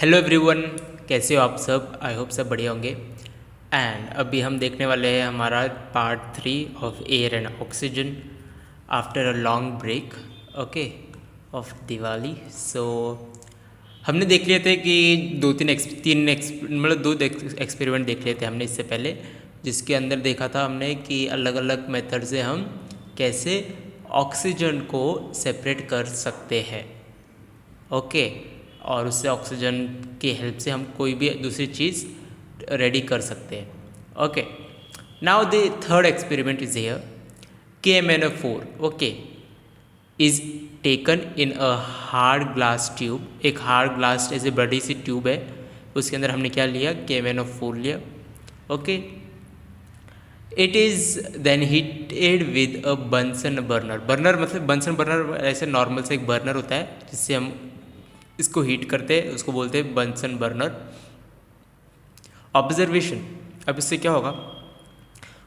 Hello everyone, कैसे हो आप सब। आई होप सब बढ़िया होंगे। एंड अभी हम देखने वाले हैं हमारा part 3 of air and oxygen after a long break, okay, of Diwali. So हमने देख लिए थे कि मतलब दो एक्सपेरिमेंट देख लिए थे हमने इससे पहले, जिसके अंदर देखा था हमने कि अलग अलग मेथड से हम कैसे ऑक्सीजन को सेपरेट कर सकते हैं, ओके। और उससे ऑक्सीजन की हेल्प से हम कोई भी दूसरी चीज़ रेडी कर सकते हैं, okay. Now the third experiment is here, KMnO4, okay, is taken in a hard glass tube. एक हार्ड ग्लास ऐसे बड़ी सी ट्यूब है, उसके अंदर हमने क्या लिया, KMnO4 लिया, okay. It is then heated with a Bunsen burner. Burner मतलब बंसन बर्नर ऐसे नॉर्मल से एक बर्नर होता है जिससे हम इसको हीट करते हैं, उसको बोलते हैं बंसन बर्नर। ऑब्जर्वेशन, अब इससे क्या होगा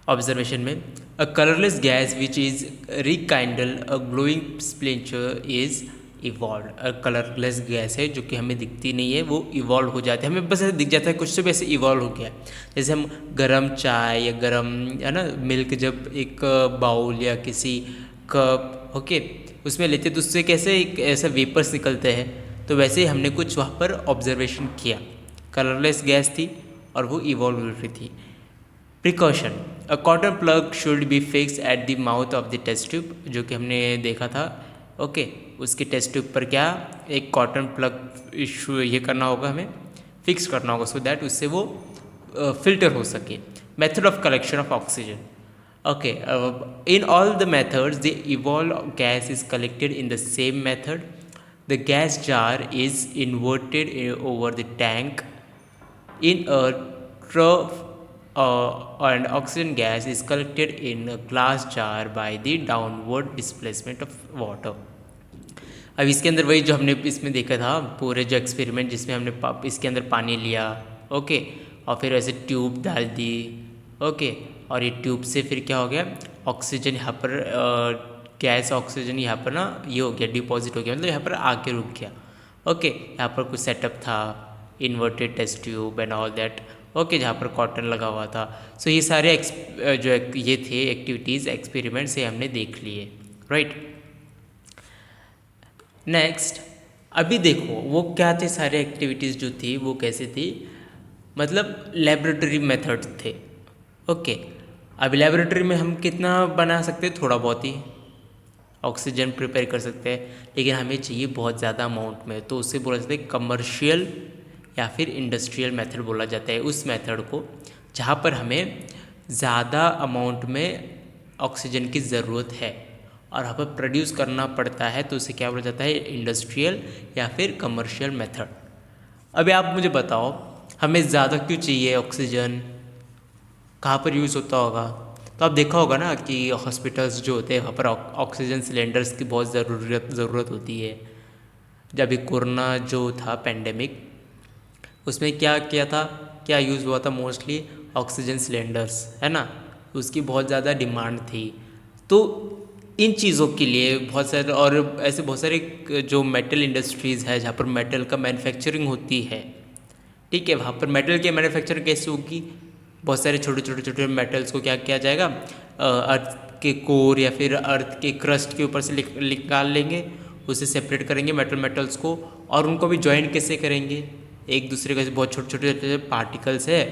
ऑब्जर्वेशन में, a colourless gas which is rekindle a glowing splendour is evolve. A colourless gas है जो कि हमें दिखती नहीं है, वो इवॉल्व हो जाती है, हमें बस ऐसे दिख जाता है कुछ तो भी ऐसे इवॉल्व हो गया। जैसे हम गरम चाय या गरम है ना मिल्क जब एक बाउल या किसी कप, ओके, उसमें लेते तो उससे कैसे एक ऐसा वेपर्स निकलते हैं, तो वैसे ही हमने कुछ वहाँ पर ऑब्जर्वेशन किया। कलरलेस गैस थी और वो इवॉल्व हो रही थी। Precaution, a cotton plug should be fixed at the mouth of the test tube, जो कि हमने देखा था, ओके। उसके टेस्ट ट्यूब पर क्या एक कॉटन प्लग इशू ये करना होगा, हमें फिक्स करना होगा सो दैट उससे वो फिल्टर हो सके। Method of collection of oxygen, okay, in all the methods the evolved gas is collected in the same method. The gas jar is inverted over the tank in a trough, and oxygen gas is collected in a glass jar by the downward displacement of water. अब इसके अंदर वही जो हमने इसमें देखा था पूरे जो एक्सपेरिमेंट जिसमें हमने इसके अंदर पानी लिया, ओके, और फिर ऐसे ट्यूब डाल दी, ओके, और ये ट्यूब से फिर क्या हो गया, ऑक्सीजन यहाँ पर गैस ऑक्सीजन यहाँ पर ना ये हो गया, डिपॉजिट हो गया, मतलब यहाँ पर आके रुक गया, ओके। यहाँ पर कुछ सेटअप था, inverted test tube and all that, okay, जहाँ पर कॉटन लगा हुआ था। सो ये सारे जो ये थे एक्टिविटीज़ एक्सपेरिमेंट से हमने देख लिए, राइट। नेक्स्ट, अभी देखो वो क्या थे सारे एक्टिविटीज़ जो थी वो कैसे थी, मतलब लेबोरेटरी मेथड थे, ओके। अभी लेबोरेटरी में हम कितना बना सकते हैं, थोड़ा बहुत ही ऑक्सीजन प्रिपेयर कर सकते हैं, लेकिन हमें चाहिए बहुत ज़्यादा अमाउंट में, तो उससे बोला जाता है कमर्शियल या फिर इंडस्ट्रियल मेथड बोला जाता है उस मेथड को जहाँ पर हमें ज़्यादा अमाउंट में ऑक्सीजन की ज़रूरत है और यहाँ पर प्रोड्यूस करना पड़ता है, तो उसे क्या बोला जाता है, इंडस्ट्रियल या फिर कमर्शियल मेथड। अभी आप मुझे बताओ हमें ज़्यादा क्यों चाहिए ऑक्सीजन, कहाँ पर यूज़ होता होगा। तो आप देखा होगा ना कि हॉस्पिटल्स जो होते हैं वहाँ पर ऑक्सीजन सिलेंडर्स की बहुत ज़रूरत होती है। जब अभी कोरोना जो था पेंडेमिक, उसमें क्या किया था, क्या यूज़ हुआ था, मोस्टली ऑक्सीजन सिलेंडर्स, है ना, उसकी बहुत ज़्यादा डिमांड थी। तो इन चीज़ों के लिए बहुत सारे और ऐसे बहुत सारे जो मेटल इंडस्ट्रीज़ है जहाँ पर मेटल का मैन्युफैक्चरिंग होती है, ठीक है, वहाँ पर मेटल की मैन्युफैक्चर कैसे होगी, बहुत सारे छोटे छोटे मेटल्स को क्या किया जाएगा, अर्थ के कोर या फिर अर्थ के क्रस्ट के ऊपर से निकाल लेंगे, उसे सेपरेट करेंगे मेटल्स को, और उनको भी ज्वाइन कैसे करेंगे एक दूसरे के, बहुत छोटे छोटे पार्टिकल्स है,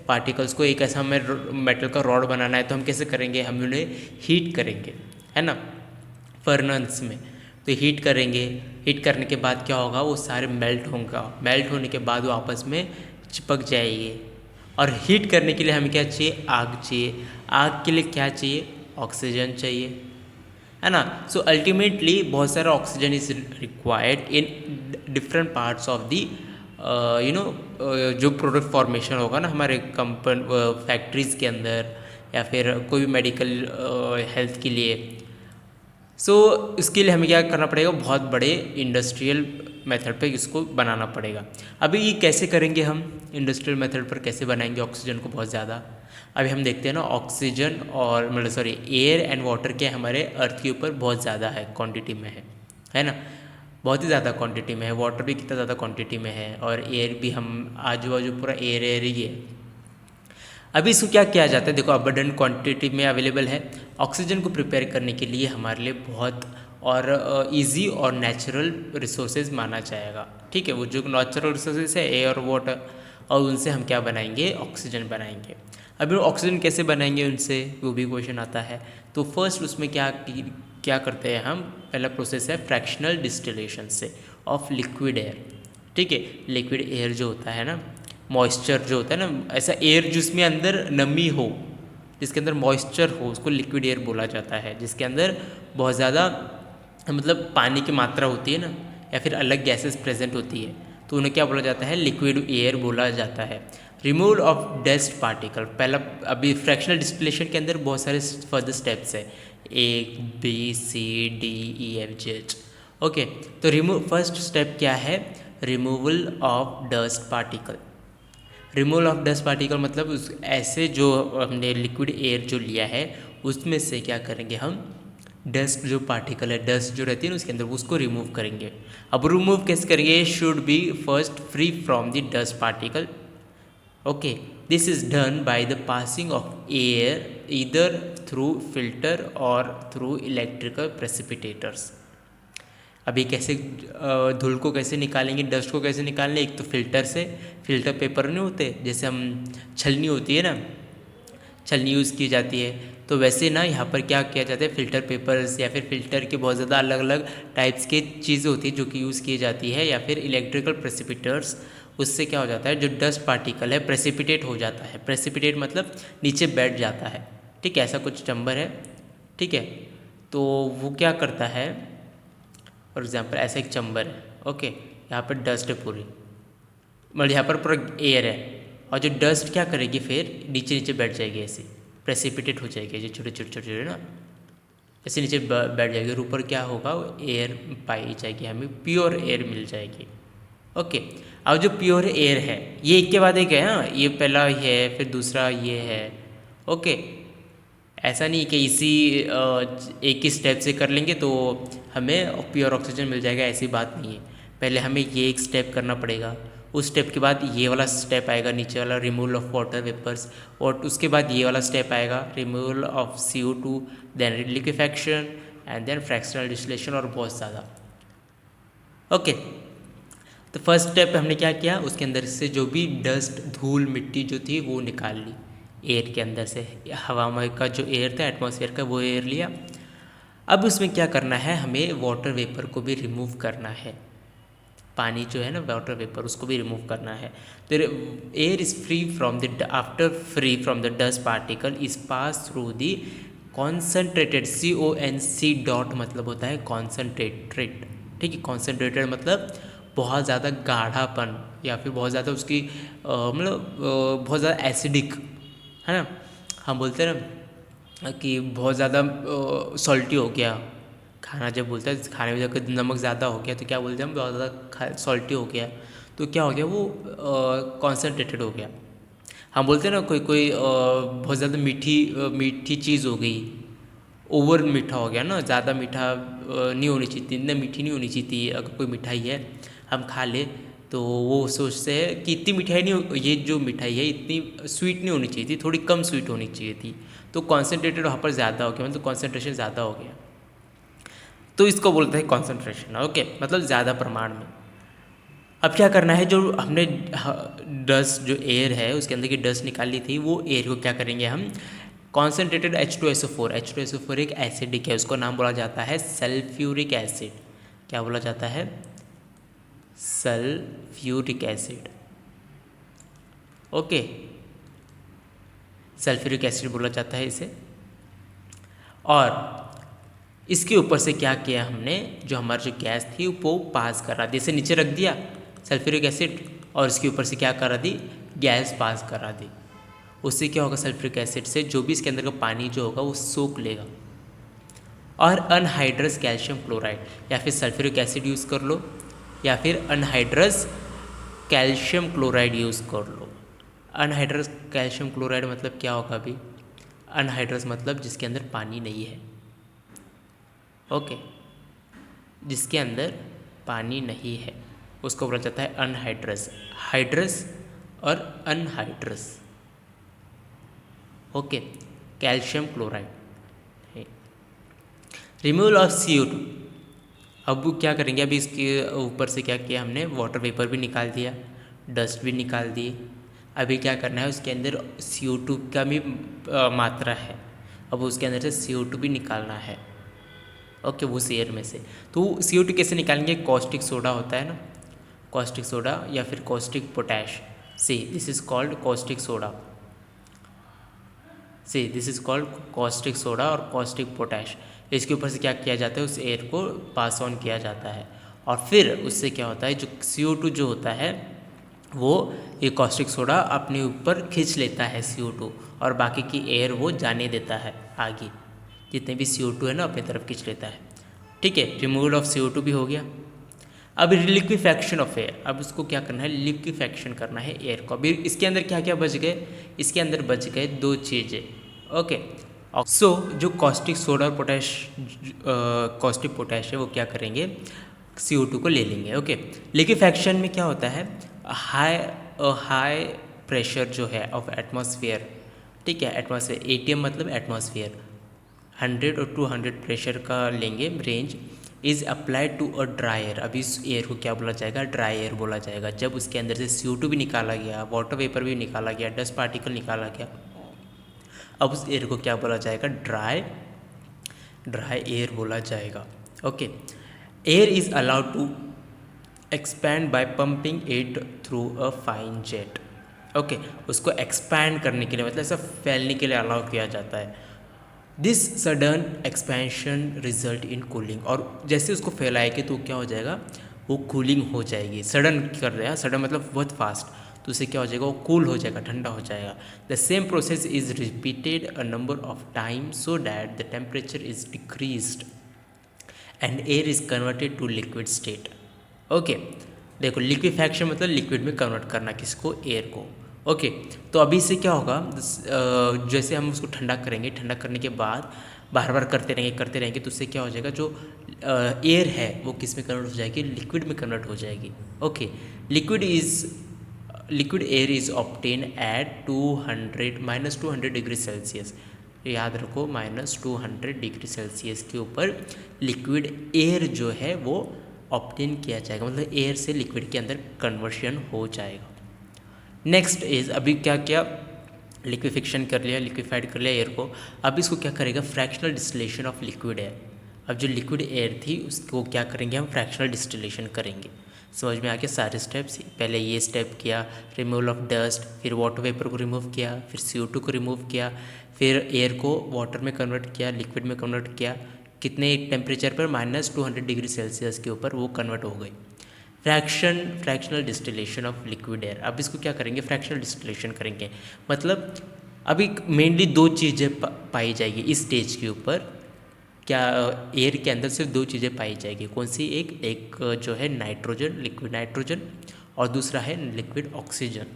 पार्टिकल्स को एक ऐसा हमें मेटल का रॉड बनाना है तो हम कैसे करेंगे, हम उन्हें हीट करेंगे, है ना, फर्नेस में। तो हीट करेंगे, हीट करने के बाद क्या होगा, वो सारे मेल्ट होगा, मेल्ट होने के बाद वो आपस में चिपक जाएंगे। और हीट करने के लिए हमें क्या चाहिए, आग चाहिए, आग के लिए क्या चाहिए, ऑक्सीजन चाहिए, है ना। सो अल्टीमेटली बहुत सारा oxygen is required in different parts of the जो प्रोडक्ट फॉर्मेशन होगा ना हमारे फैक्ट्रीज़ के अंदर या फिर कोई भी मेडिकल हेल्थ के लिए। सो इसके लिए हमें क्या करना पड़ेगा, बहुत बड़े इंडस्ट्रियल मेथड पे इसको बनाना पड़ेगा। अभी ये कैसे करेंगे हम, इंडस्ट्रियल मेथड पर कैसे बनाएंगे ऑक्सीजन को बहुत ज़्यादा। अभी हम देखते हैं ना ऑक्सीजन और मतलब सॉरी एयर एंड वाटर क्या हमारे अर्थ के ऊपर बहुत ज़्यादा है, क्वांटिटी में है ना। बहुत ही ज़्यादा क्वांटिटी में है, वाटर भी कितना ज़्यादा क्वांटिटी में है, और एयर भी हम आजू बाजू पूरा एयर एयर ही है। अभी इसको क्या किया जाता है, देखो अबंडेंट क्वांटिटी में अवेलेबल है। ऑक्सीजन को प्रिपेयर करने के लिए हमारे लिए बहुत और इजी और नेचुरल रिसोर्सेज माना जाएगा। ठीक है, वो जो नेचुरल रिसोर्सेज है एयर और वाटर, और उनसे हम क्या बनाएंगे, ऑक्सीजन बनाएंगे। अभी ऑक्सीजन कैसे बनाएंगे उनसे, वो भी क्वेश्चन आता है। तो फर्स्ट उसमें क्या करते हैं हम, पहला प्रोसेस है फ्रैक्शनल डिस्टिलेशन से ऑफ लिक्विड एयर। ठीक है, लिक्विड एयर जो होता है ना, मॉइस्चर जो होता है ना, ऐसा एयर जिसमें अंदर नमी हो, जिसके अंदर मॉइस्चर हो, उसको लिक्विड एयर बोला जाता है। जिसके अंदर बहुत ज़्यादा मतलब पानी की मात्रा होती है ना, या फिर अलग गैसेस प्रेजेंट होती है, तो उन्हें क्या बोला जाता है, लिक्विड एयर बोला जाता है। रिमूवल ऑफ डस्ट पार्टिकल, पहला अभी फ्रैक्शनल डिस्टिलेशन के अंदर बहुत सारे फर्दर स्टेप्स है, A B C D E F G H। Okay, तो फर्स्ट स्टेप क्या है, removal of dust particle. Removal of dust particle मतलब उस ऐसे जो हमने लिक्विड एयर जो लिया है उसमें से क्या करेंगे हम, डस्ट जो पार्टिकल है, डस्ट जो रहती है ना उसके अंदर, उसको रिमूव करेंगे। अब रिमूव कैसे करेंगे, should be first free from the dust particle. Okay, this is done by the passing of air either through filter और थ्रू इलेक्ट्रिकल प्रेसिपिटेटर्स। अभी कैसे धूल को कैसे निकालेंगे, डस्ट को कैसे निकालेंगे, एक तो फिल्टर से, फिल्टर पेपर नहीं होते, जैसे हम छलनी होती है ना, छलनी यूज़ की जाती है, तो वैसे ना यहाँ पर क्या किया जाता है, फ़िल्टर पेपर्स या फिर फ़िल्टर के बहुत ज़्यादा अलग अलग टाइप्स की चीज़ें होती है जो कि यूज़ की जाती है, या फिर इलेक्ट्रिकल प्रेसिपिटेटर्स। उससे क्या हो जाता है, जो डस्ट पार्टिकल है प्रेसिपिटेट हो जाता है। प्रेसिपिटेट मतलब नीचे बैठ जाता है। ठीक है, ऐसा कुछ चैम्बर है। ठीक है, तो वो क्या करता है, फॉर एग्जाम्पल ऐसा एक चैम्बर है। ओके, यहाँ पर डस्ट है पूरी, मतलब यहाँ पर पूरा एयर है, और जो डस्ट क्या करेगी फिर नीचे नीचे बैठ जाएगी, ऐसे प्रेसिपिटेट हो जाएगी, जो छोटे छोटे छोटे छोटे ना ऐसे नीचे बैठ जाएगी, और ऊपर क्या होगा, एयर पाई जाएगी, हमें प्योर एयर मिल जाएगी। ओके, अब जो प्योर एयर है ये एक के बाद एक है, हाँ, ये पहला है फिर दूसरा ये है। ओके, ऐसा नहीं कि इसी एक ही स्टेप से कर लेंगे तो हमें प्योर ऑक्सीजन मिल जाएगा, ऐसी बात नहीं है। पहले हमें ये एक स्टेप करना पड़ेगा, उस स्टेप के बाद ये वाला स्टेप आएगा नीचे वाला, रिमूवल ऑफ वाटर वेपर्स, और उसके बाद ये वाला स्टेप आएगा, removal of CO2, then liquefaction and then fractional distillation, और बहुत ज़्यादा। ओके, तो फर्स्ट स्टेप हमने क्या किया, उसके अंदर से जो भी डस्ट धूल मिट्टी जो थी वो निकाल ली एयर के अंदर से, हवा में का जो एयर था एटमॉस्फेयर का वो एयर लिया। अब उसमें क्या करना है, हमें वाटर वेपर को भी रिमूव करना है, पानी जो है ना वाटर वेपर उसको भी रिमूव करना है। तो air is free from the after free from the dust particle is pass through the concentrated, CONC dot मतलब होता है कॉन्सेंट्रेटेड। ठीक है, कॉन्सेंट्रेटेड मतलब बहुत ज़्यादा गाढ़ापन, या फिर बहुत ज़्यादा उसकी मतलब बहुत ज़्यादा एसिडिक है ना, हम बोलते हैं ना कि बहुत ज़्यादा सॉल्टी हो गया खाना, जब बोलते हैं खाने में जब नमक ज़्यादा हो गया तो क्या बोलते हैं हम, बहुत ज़्यादा सॉल्टी हो गया, तो क्या हो गया वो कॉन्सेंट्रेटेड हो गया। हम बोलते हैं ना कोई कोई बहुत ज़्यादा मीठी चीज़ हो गई, ओवर मीठा हो गया ना, ज़्यादा मीठा नहीं होनी चाहिए थी, इतना मीठी नहीं होनी चाहिए थी। अगर कोई मिठाई है हम खा ले तो वो सोचते हैं कि इतनी मिठाई नहीं, ये जो मिठाई है इतनी स्वीट नहीं होनी चाहिए थी, थोड़ी कम स्वीट होनी चाहिए थी, तो कॉन्सेंट्रेटेड वहाँ पर ज़्यादा हो गया, मतलब कॉन्सेंट्रेशन ज़्यादा हो गया, तो इसको बोलते हैं कॉन्सेंट्रेशन। ओके, मतलब ज़्यादा प्रमाण में। अब क्या करना है, जो हमने डस्ट जो एयर है उसके अंदर की डस्ट निकाली थी, वो एयर को क्या करेंगे हम, कॉन्सेंट्रेटेड H2SO4, H2SO4 एक एसिडिक है, उसको नाम बोला जाता है सल्फ्यूरिक एसिड। क्या बोला जाता है, sulphuric acid. Okay, sulphuric acid बोला जाता है इसे। और इसके ऊपर से क्या किया हमने, जो हमारी जो गैस थी वो पास करा दी, इसे नीचे रख दिया सल्फ्यूरिक एसिड, और इसके ऊपर से क्या करा दी, गैस पास करा दी। उससे क्या होगा, सल्फ्यूरिक एसिड से जो भी इसके अंदर का पानी जो होगा वो सोख लेगा। और अनहाइड्रस कैल्शियम क्लोराइड, या फिर सल्फ्यूरिक एसिड यूज़ कर लो, या फिर अनहाइड्रस कैल्शियम क्लोराइड यूज़ कर लो। अनहाइड्रस कैल्शियम क्लोराइड मतलब क्या होगा अभी, अनहाइड्रस मतलब जिसके अंदर पानी नहीं है। ओके, जिसके अंदर पानी नहीं है, उसको बोला जाता है अनहाइड्रस। हाइड्रस और anhydrous. Okay, calcium chloride. Removal of CO2। अब वो क्या करेंगे, अभी इसके ऊपर से क्या किया हमने, वाटर वेपर भी निकाल दिया, डस्ट भी निकाल दिए। अभी क्या करना है, उसके अंदर CO2 का भी मात्रा है, अब उसके अंदर से CO2 भी निकालना है। ओके, उस एयर में से। तो CO2 कैसे निकालेंगे, कॉस्टिक सोडा होता है ना, कॉस्टिक सोडा या फिर caustic potash. See this is called caustic soda. See this is called caustic soda और कॉस्टिक पोटैश। इसके ऊपर से क्या किया जाता है, उस एयर को पास ऑन किया जाता है, और फिर उससे क्या होता है, जो CO2 जो होता है वो ये कॉस्टिक सोडा अपने ऊपर खींच लेता है CO2, और बाकी की एयर वो जाने देता है आगे, जितने भी CO2 है ना अपनी तरफ खींच लेता है। ठीक है, रिमूवल ऑफ CO2 भी हो गया। अब लिक्विफैक्शन ऑफ एयर, अब उसको क्या करना है, लिक्विफैक्शन करना है एयर को। अभी इसके अंदर क्या क्या बच गए, इसके अंदर बच गए दो चीज़ें। ओके, सो जो कॉस्टिक सोडा और पोटैश, कॉस्टिक पोटैश है, वो क्या करेंगे, CO2 को ले लेंगे। ओके, लिक्विफैक्शन में क्या होता है, हाई प्रेशर जो है ऑफ एटमॉस्फेयर, ठीक है, एटमॉस्फेयर, ATM मतलब एटमॉस्फेयर, 100 और 200 प्रेशर का लेंगे range, is applied to a dry air. अभी इस एयर को क्या बोला जाएगा, ड्राई एयर बोला जाएगा। जब उसके अंदर से CO2 भी निकाला गया, वाटर वेपर भी निकाला गया, डस्ट पार्टिकल निकाला गया, अब उस एयर को क्या बोला जाएगा, ड्राई एयर बोला जाएगा। Okay, air is allowed to expand by pumping it through a fine jet. Okay, उसको एक्सपैंड करने के लिए, मतलब ऐसा फैलने के लिए अलाउ किया जाता है। This sudden expansion result in cooling, और जैसे उसको फैलाएंगे तो क्या हो जाएगा, वो कूलिंग हो जाएगी। सडन कर रहे हैं, सडन मतलब बहुत फास्ट, तो उससे क्या हो जाएगा, वो कूल हो जाएगा, ठंडा हो जाएगा। The same process is repeated a number of time so that the temperature is decreased and air is converted to liquid state. Okay, देखो लिक्विफैक्शन मतलब लिक्विड में कन्वर्ट करना, किसको, एयर को। ओके, तो अभी से क्या होगा, जैसे हम उसको ठंडा करेंगे, ठंडा करने के बाद बार बार करते रहेंगे तो उससे क्या हो जाएगा, जो एयर है वो किस में कन्वर्ट हो जाएगी, लिक्विड में कन्वर्ट हो जाएगी। Okay, liquid air is obtain at -200 degree Celsius. याद रखो, -200 डिग्री सेल्सियस के ऊपर लिक्विड एयर जो है वो ऑब्टेन किया जाएगा, मतलब एयर से लिक्विड के अंदर कन्वर्शन हो जाएगा। नेक्स्ट इज, अभी क्या क्या लिक्विफिकेशन कर लिया, लिक्विफाइड कर लिया एयर को, अब इसको क्या करेगा, fractional distillation of liquid air. अब जो लिक्विड एयर थी उसको क्या करेंगे, हम फ्रैक्शनल डिस्टिलेशन करेंगे। समझ में आ गया सारे स्टेप्स, पहले ये स्टेप किया, रिमूवल ऑफ डस्ट, फिर वाटर वेपर को रिमूव किया, फिर CO2 को रिमूव किया, फिर एयर को वाटर में कन्वर्ट किया, लिक्विड में कन्वर्ट किया, कितने टेम्परेचर पर, -200 डिग्री सेल्सियस के ऊपर वो कन्वर्ट हो गई। Fractional distillation of liquid air, अब इसको क्या करेंगे, फ्रैक्शनल डिस्टिलेशन करेंगे। मतलब अभी मेनली दो चीज़ें पाई जाएगी इस स्टेज के ऊपर, क्या, एयर के अंदर सिर्फ दो चीज़ें पाई जाएगी, कौन सी, एक जो है नाइट्रोजन, लिक्विड नाइट्रोजन, और दूसरा है लिक्विड ऑक्सीजन।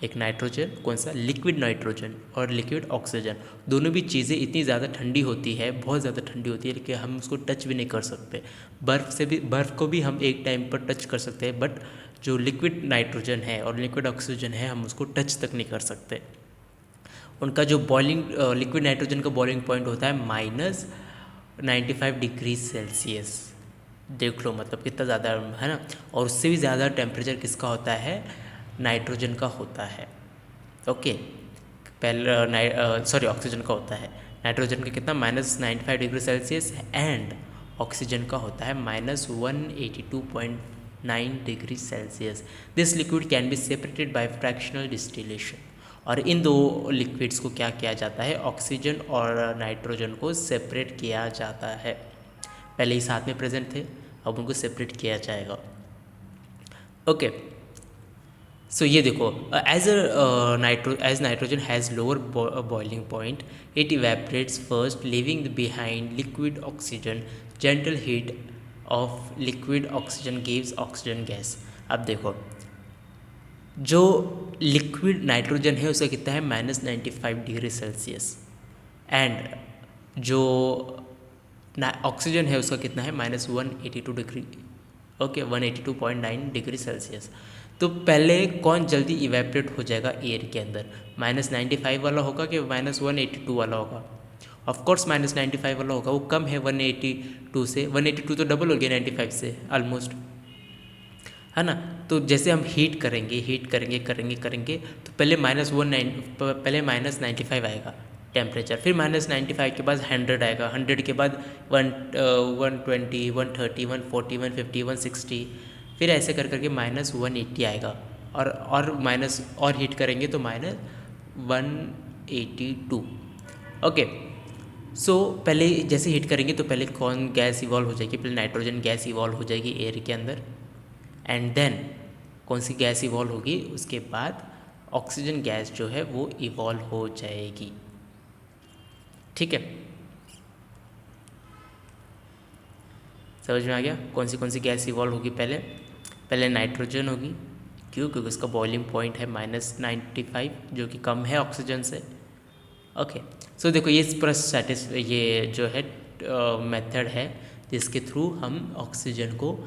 एक नाइट्रोजन, कौन सा, लिक्विड नाइट्रोजन, और लिक्विड ऑक्सीजन। दोनों भी चीज़ें इतनी ज़्यादा ठंडी होती है, बहुत ज़्यादा ठंडी होती है, लेकिन हम उसको टच भी नहीं कर सकते। बर्फ़ को भी हम एक टाइम पर टच कर सकते हैं, बट जो लिक्विड नाइट्रोजन है और लिक्विड ऑक्सीजन है, हम उसको टच तक नहीं कर सकते। उनका जो बॉइलिंग, लिक्विड नाइट्रोजन का बॉइलिंग पॉइंट होता है -95 डिग्री सेल्सियस। देख लो मतलब कितना ज़्यादा है ना, और उससे भी ज़्यादा टेम्परेचर किसका होता है, नाइट्रोजन का होता है। ओके, पहले ऑक्सीजन का होता है। नाइट्रोजन का कितना, -95 डिग्री सेल्सियस, एंड ऑक्सीजन का होता है -182.9 degree Celsius. This liquid can be separated by fractional distillation, और इन दो लिक्विड्स को क्या किया जाता है, ऑक्सीजन और नाइट्रोजन को सेपरेट किया जाता है। पहले ही साथ में प्रेजेंट थे, अब उनको सेपरेट किया जाएगा। ओके, सो ये देखो, as nitrogen has lower boiling point, it evaporates first, leaving behind liquid oxygen. Gentle heat of liquid oxygen gives oxygen gas. अब देखो, जो लिक्विड नाइट्रोजन है उसका कितना है, -95 डिग्री सेल्सियस, एंड जो ऑक्सीजन है उसका कितना है, -182 डिग्री ओके 182.9 डिग्री सेल्सियस। तो पहले कौन जल्दी इवेपरेट हो जाएगा एयर के अंदर, -95 वाला होगा कि -182 वाला होगा? ऑफकोर्स -95 वाला होगा, वो कम है 182 से। 182 तो डबल हो गया 95 से ऑलमोस्ट, है ना। तो जैसे हम हीट करेंगे करेंगे तो पहले -95 आएगा टेम्परेचर, फिर -95 के बाद 100 आएगा, 100 के बाद 120 130 140 150 160, फिर ऐसे कर करके -180 आएगा, और माइनस और हीट करेंगे तो -182। ओके, सो पहले जैसे हीट करेंगे तो पहले कौन गैस इवॉल्व हो जाएगी? पहले नाइट्रोजन गैस इवॉल्व हो जाएगी एयर के अंदर, एंड देन कौन सी गैस इवॉल्व होगी? उसके बाद ऑक्सीजन गैस जो है वो इवॉल्व हो जाएगी। ठीक है, समझ में आ गया कौन सी गैस इवॉल्व होगी? पहले नाइट्रोजन होगी, क्यों? क्योंकि उसका बॉइलिंग पॉइंट है -95 जो कि कम है ऑक्सीजन से। ओके, सो देखो ये ये जो है मेथड है जिसके थ्रू हम ऑक्सीजन को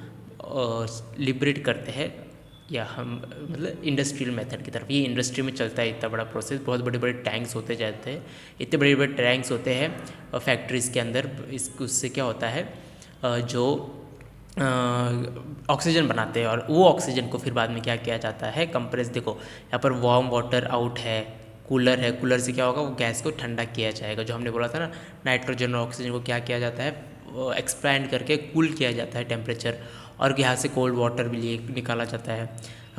लिबरेट करते हैं, या हम मतलब इंडस्ट्रियल मेथड की तरफ। ये इंडस्ट्री में चलता है इतना बड़ा प्रोसेस, बहुत बड़े बड़े टैंक्स होते जाते हैं, इतने बड़े बड़े टैंक्स होते हैं फैक्ट्रीज़ के अंदर। उससे क्या होता है, जो ऑक्सीजन बनाते हैं, और वो ऑक्सीजन को फिर बाद में क्या किया जाता है? कंप्रेस। देखो यहाँ पर वार्म वाटर आउट है, कूलर है, कूलर से क्या होगा? वो गैस को ठंडा किया जाएगा। जो हमने बोला था ना, नाइट्रोजन और ऑक्सीजन को क्या किया जाता है? एक्सपैंड करके कूल किया जाता है टेम्परेचर, और यहाँ से कोल्ड वाटर भी निकाला जाता है।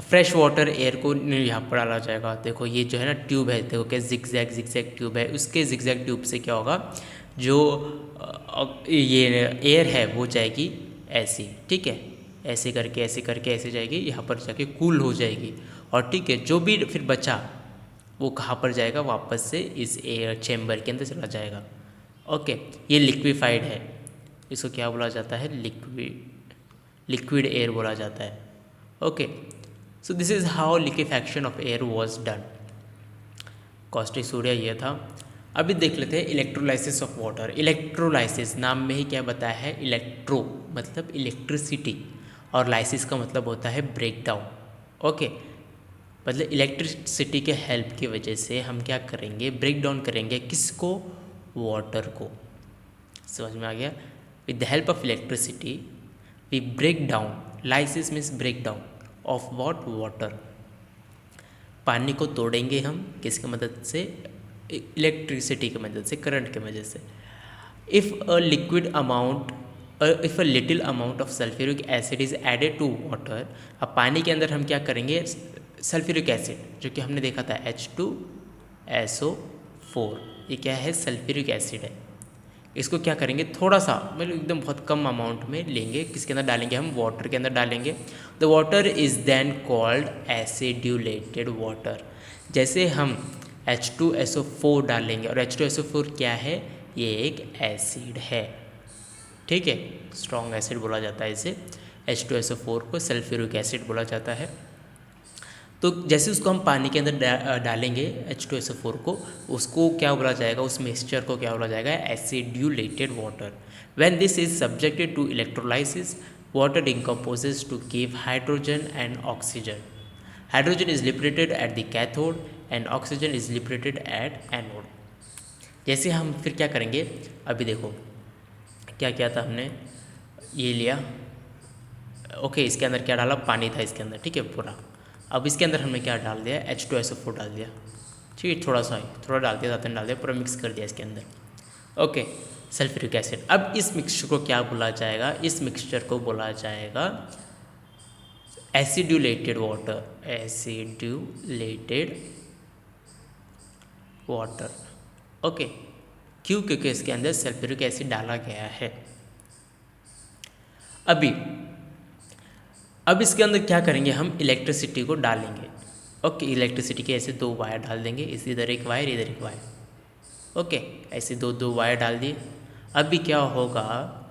फ्रेश वाटर एयर को यहाँ पर डाला जाएगा। देखो ये जो है ना ट्यूब है, देखो क्या जिगजैग ट्यूब है, उसके जिगजैग ट्यूब से क्या होगा? जो ये एयर है वो जाएगी ऐसी, ठीक है, ऐसे करके ऐसे जाएगी, यहाँ पर जाके कूल हो जाएगी, और ठीक है जो भी फिर बचा वो कहाँ पर जाएगा? वापस से इस एयर चैम्बर के अंदर चला जाएगा। ओके, ये लिक्विफाइड है, इसको क्या बोला जाता है? लिक्विड एयर बोला जाता है। Okay, so this is how liquefaction of air was done. Caustic soda ये था। अभी देख लेते हैं इलेक्ट्रोलाइसिस ऑफ वाटर। इलेक्ट्रोलाइसिस नाम में ही क्या बताया है? इलेक्ट्रो मतलब इलेक्ट्रिसिटी, और लाइसिस का मतलब होता है ब्रेक डाउन। ओके, मतलब इलेक्ट्रिसिटी के हेल्प की वजह से हम क्या करेंगे? ब्रेक डाउन करेंगे, किसको? वाटर को। समझ में आ गया? With the help of electricity we break down, lysis means break down of what? Water. पानी को तोड़ेंगे हम किसकी मदद से? इलेक्ट्रिसिटी की मदद से, करंट की मदद से। If a little amount of sulphuric acid is added to water, अब पानी के अंदर हम क्या करेंगे? सल्फ्यूरिक एसिड, जो कि हमने देखा था H2SO4, ये क्या है? सल्फ्यूरिक एसिड है। इसको क्या करेंगे? थोड़ा सा, मतलब एकदम बहुत कम अमाउंट में लेंगे, किसके अंदर डालेंगे? हम वाटर के अंदर डालेंगे। The water is then called acidulated water. जैसे हम H2SO4 डालेंगे, और H2SO4 क्या है? ये एक एसिड है, ठीक है, स्ट्रॉन्ग एसिड बोला जाता है इसे। H2SO4 को सल्फ्यूरिक एसिड बोला जाता है। तो जैसे उसको हम पानी के अंदर डालेंगे H2SO4 को, उसको क्या बोला जाएगा? उस मिक्सचर को क्या बोला जाएगा? Acidulated water. When this is subjected to electrolysis, water decomposes to give hydrogen and oxygen. Hydrogen is liberated at the cathode and oxygen is liberated at anode. जैसे हम फिर क्या करेंगे? अभी देखो क्या किया था हमने, ये लिया, ओके, इसके अंदर क्या डाला? पानी था इसके अंदर, ठीक है, पूरा। अब इसके अंदर हमने क्या डाल दिया? H2SO4 डाल दिया, ठीक है, थोड़ा डाल दिया, ज़्यादा डाल दिया, पूरा मिक्स कर दिया इसके अंदर। Okay, sulphuric acid. अब इस मिक्सचर को क्या बोला जाएगा? इस मिक्सचर को बोला जाएगा एसिड्यूलेटेड वाटर। एसिड्यूलेटेड वाटर, ओके, क्यों? क्योंकि इसके अंदर सल्फ्यूरिक एसिड डाला गया है। अब इसके अंदर क्या करेंगे? हम इलेक्ट्रिसिटी को डालेंगे। ओके, इलेक्ट्रिसिटी के ऐसे 2 वायर डाल देंगे, इधर एक वायर, इधर एक वायर। ओके, ऐसे दो वायर डाल दिए। अभी क्या होगा?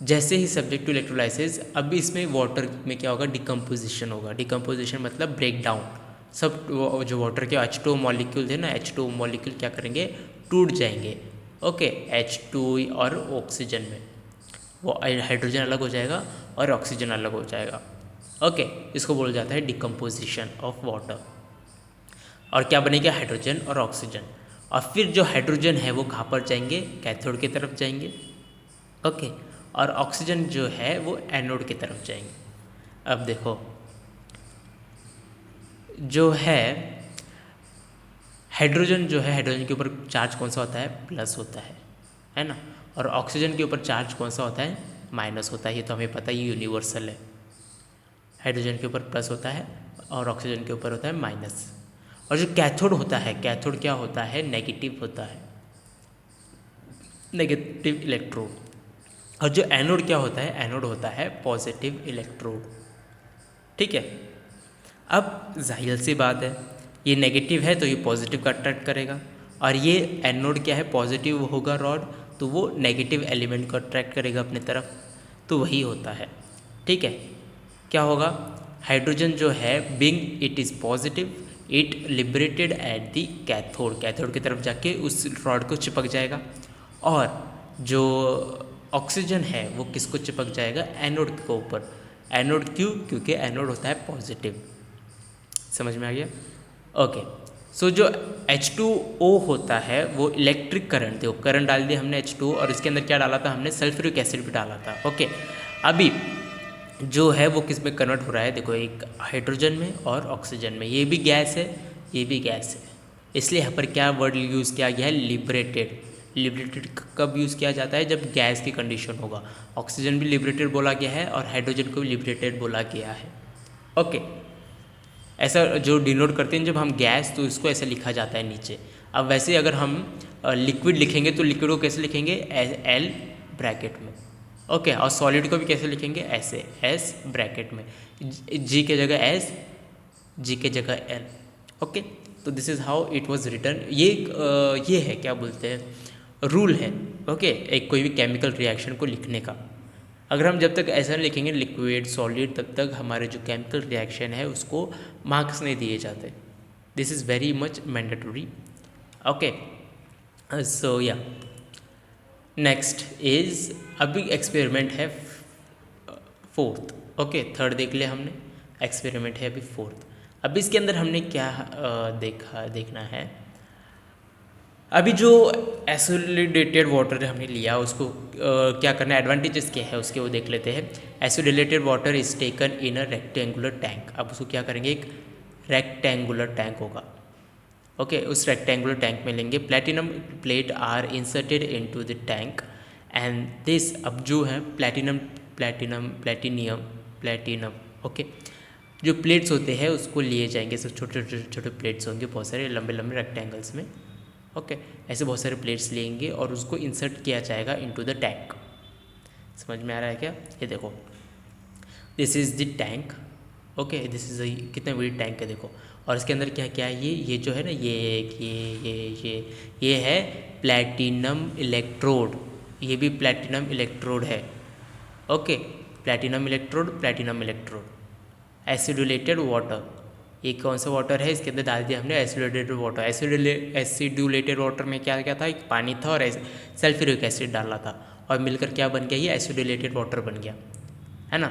जैसे ही सब्जेक्ट टू इलेक्ट्रोलाइसिस, अभी इसमें वाटर में क्या होगा? डिकम्पोजिशन होगा। डिकम्पोजिशन मतलब ब्रेक डाउन। सब जो वाटर के H2 मॉलिक्यूल थे ना, H2 मॉलिक्यूल क्या करेंगे? टूट जाएंगे। ओके, H2 और ऑक्सीजन में वो हाइड्रोजन अलग हो जाएगा, और ऑक्सीजन अलग हो जाएगा। ओके, इसको बोला जाता है डिकम्पोजिशन ऑफ वाटर। और क्या बनेगा, हाइड्रोजन और ऑक्सीजन। और फिर जो हाइड्रोजन है वो कहाँ पर जाएंगे, कैथोड की तरफ जाएंगे। ओके, और ऑक्सीजन जो है वो एनोड की तरफ जाएंगे। अब देखो जो है हाइड्रोजन जो है, हाइड्रोजन के ऊपर चार्ज कौन सा होता है, प्लस होता है ना। और ऑक्सीजन के ऊपर चार्ज कौन सा होता है, माइनस होता है। ये तो हमें पता ही यूनिवर्सल है। हाइड्रोजन के ऊपर प्लस होता है और ऑक्सीजन के ऊपर होता है माइनस। और जो कैथोड होता है, कैथोड क्या होता है, नेगेटिव होता है, नेगेटिव इलेक्ट्रोड। और जो एनोड क्या होता है, एनोड होता है पॉजिटिव इलेक्ट्रोड। ठीक है, अब जाहिर सी बात है, ये नेगेटिव है तो ये पॉजिटिव का अट्रैक्ट करेगा, और ये एनोड क्या है, पॉजिटिव होगा रॉड, तो वो नेगेटिव एलिमेंट को अट्रैक्ट करेगा अपने तरफ। तो वही होता है। ठीक है, क्या होगा, हाइड्रोजन जो है being it is positive, it liberated at the cathode, cathode की तरफ जाके उस रॉड को चिपक जाएगा। और जो ऑक्सीजन है वो किसको चिपक जाएगा, एनोड के ऊपर। एनोड क्यों, क्योंकि एनोड होता है पॉजिटिव। समझ में आ गया। ओके, सो जो H2O होता है वो इलेक्ट्रिक करंट, देखो करंट डाल दिया हमने H2O, और इसके अंदर क्या डाला था हमने, सल्फ्यूरिक एसिड भी डाला था। ओके, अभी जो है वो किस में कन्वर्ट हो रहा है, देखो एक हाइड्रोजन में और ऑक्सीजन में। ये भी गैस है, ये भी गैस है, इसलिए यहाँ पर क्या वर्ड यूज़ किया गया है, लिबरेटेड। लिबरेटेड कब यूज़ किया जाता है, जब गैस की कंडीशन होगा। ऑक्सीजन भी लिबरेटेड बोला गया है और हाइड्रोजन को भी लिबरेटेड बोला गया है। ओके, ऐसा जो डिनोट करते हैं जब हम गैस, तो इसको ऐसे लिखा जाता है नीचे। अब वैसे अगर हम लिक्विड लिखेंगे तो लिक्विड को कैसे लिखेंगे, एल ब्रैकेट में। ओके, और सॉलिड को भी कैसे लिखेंगे, ऐसे एस ब्रैकेट में, जी के जगह एस, जी के जगह एल। ओके, तो this is how it was written. ये है क्या बोलते हैं, रूल है। ओके, एक कोई भी केमिकल रिएक्शन को लिखने का। अगर हम जब तक ऐसा लिखेंगे लिक्विड सॉलिड, तब तक हमारे जो केमिकल रिएक्शन है उसको मार्क्स नहीं दिए जाते। This is very much mandatory. Okay, so या नेक्स्ट इज, अभी एक्सपेरिमेंट है फोर्थ। ओके, थर्ड देख लिया हमने, एक्सपेरिमेंट है अभी फोर्थ। अभी इसके अंदर हमने क्या देखना है, अभी जो एसिडिलेटेड वाटर हमने लिया उसको क्या करना है, एडवांटेजेस क्या है उसके वो देख लेते हैं। Acidulated water is taken in a rectangular tank. अब उसको क्या करेंगे, एक रेक्टेंगुलर टैंक होगा। ओके, उस रेक्टेंगुलर टैंक में लेंगे, platinum plate are inserted into the tank and this, अब जो है प्लेटिनम ओके, जो प्लेट्स होते हैं उसको लिए जाएंगे, सब छोटे छोटे छोटे प्लेट्स होंगे, बहुत सारे लंबे लंबे रेक्टेंगल्स में। ओके, ऐसे बहुत सारे प्लेट्स लेंगे और उसको इंसर्ट किया जाएगा इनटू द टैंक। समझ में आ रहा है क्या, ये देखो, this is the tank. Okay, this is कितने बड़ी टैंक है देखो, और इसके अंदर क्या क्या है, ये जो है ना, ये है प्लैटिनम इलेक्ट्रोड, ये भी प्लैटिनम इलेक्ट्रोड है। Okay, platinum electrode. Acidulated water, ये कौन सा वाटर है, इसके अंदर डाल दिया हमने एसिडुलेटेड वाटर। एसिडुलेटेड वाटर में क्या क्या था, एक पानी था और सल्फ्यूरिक एसिड डाला था, और मिलकर क्या बन गया, ये एसिडुलेटेड वाटर बन गया, है ना।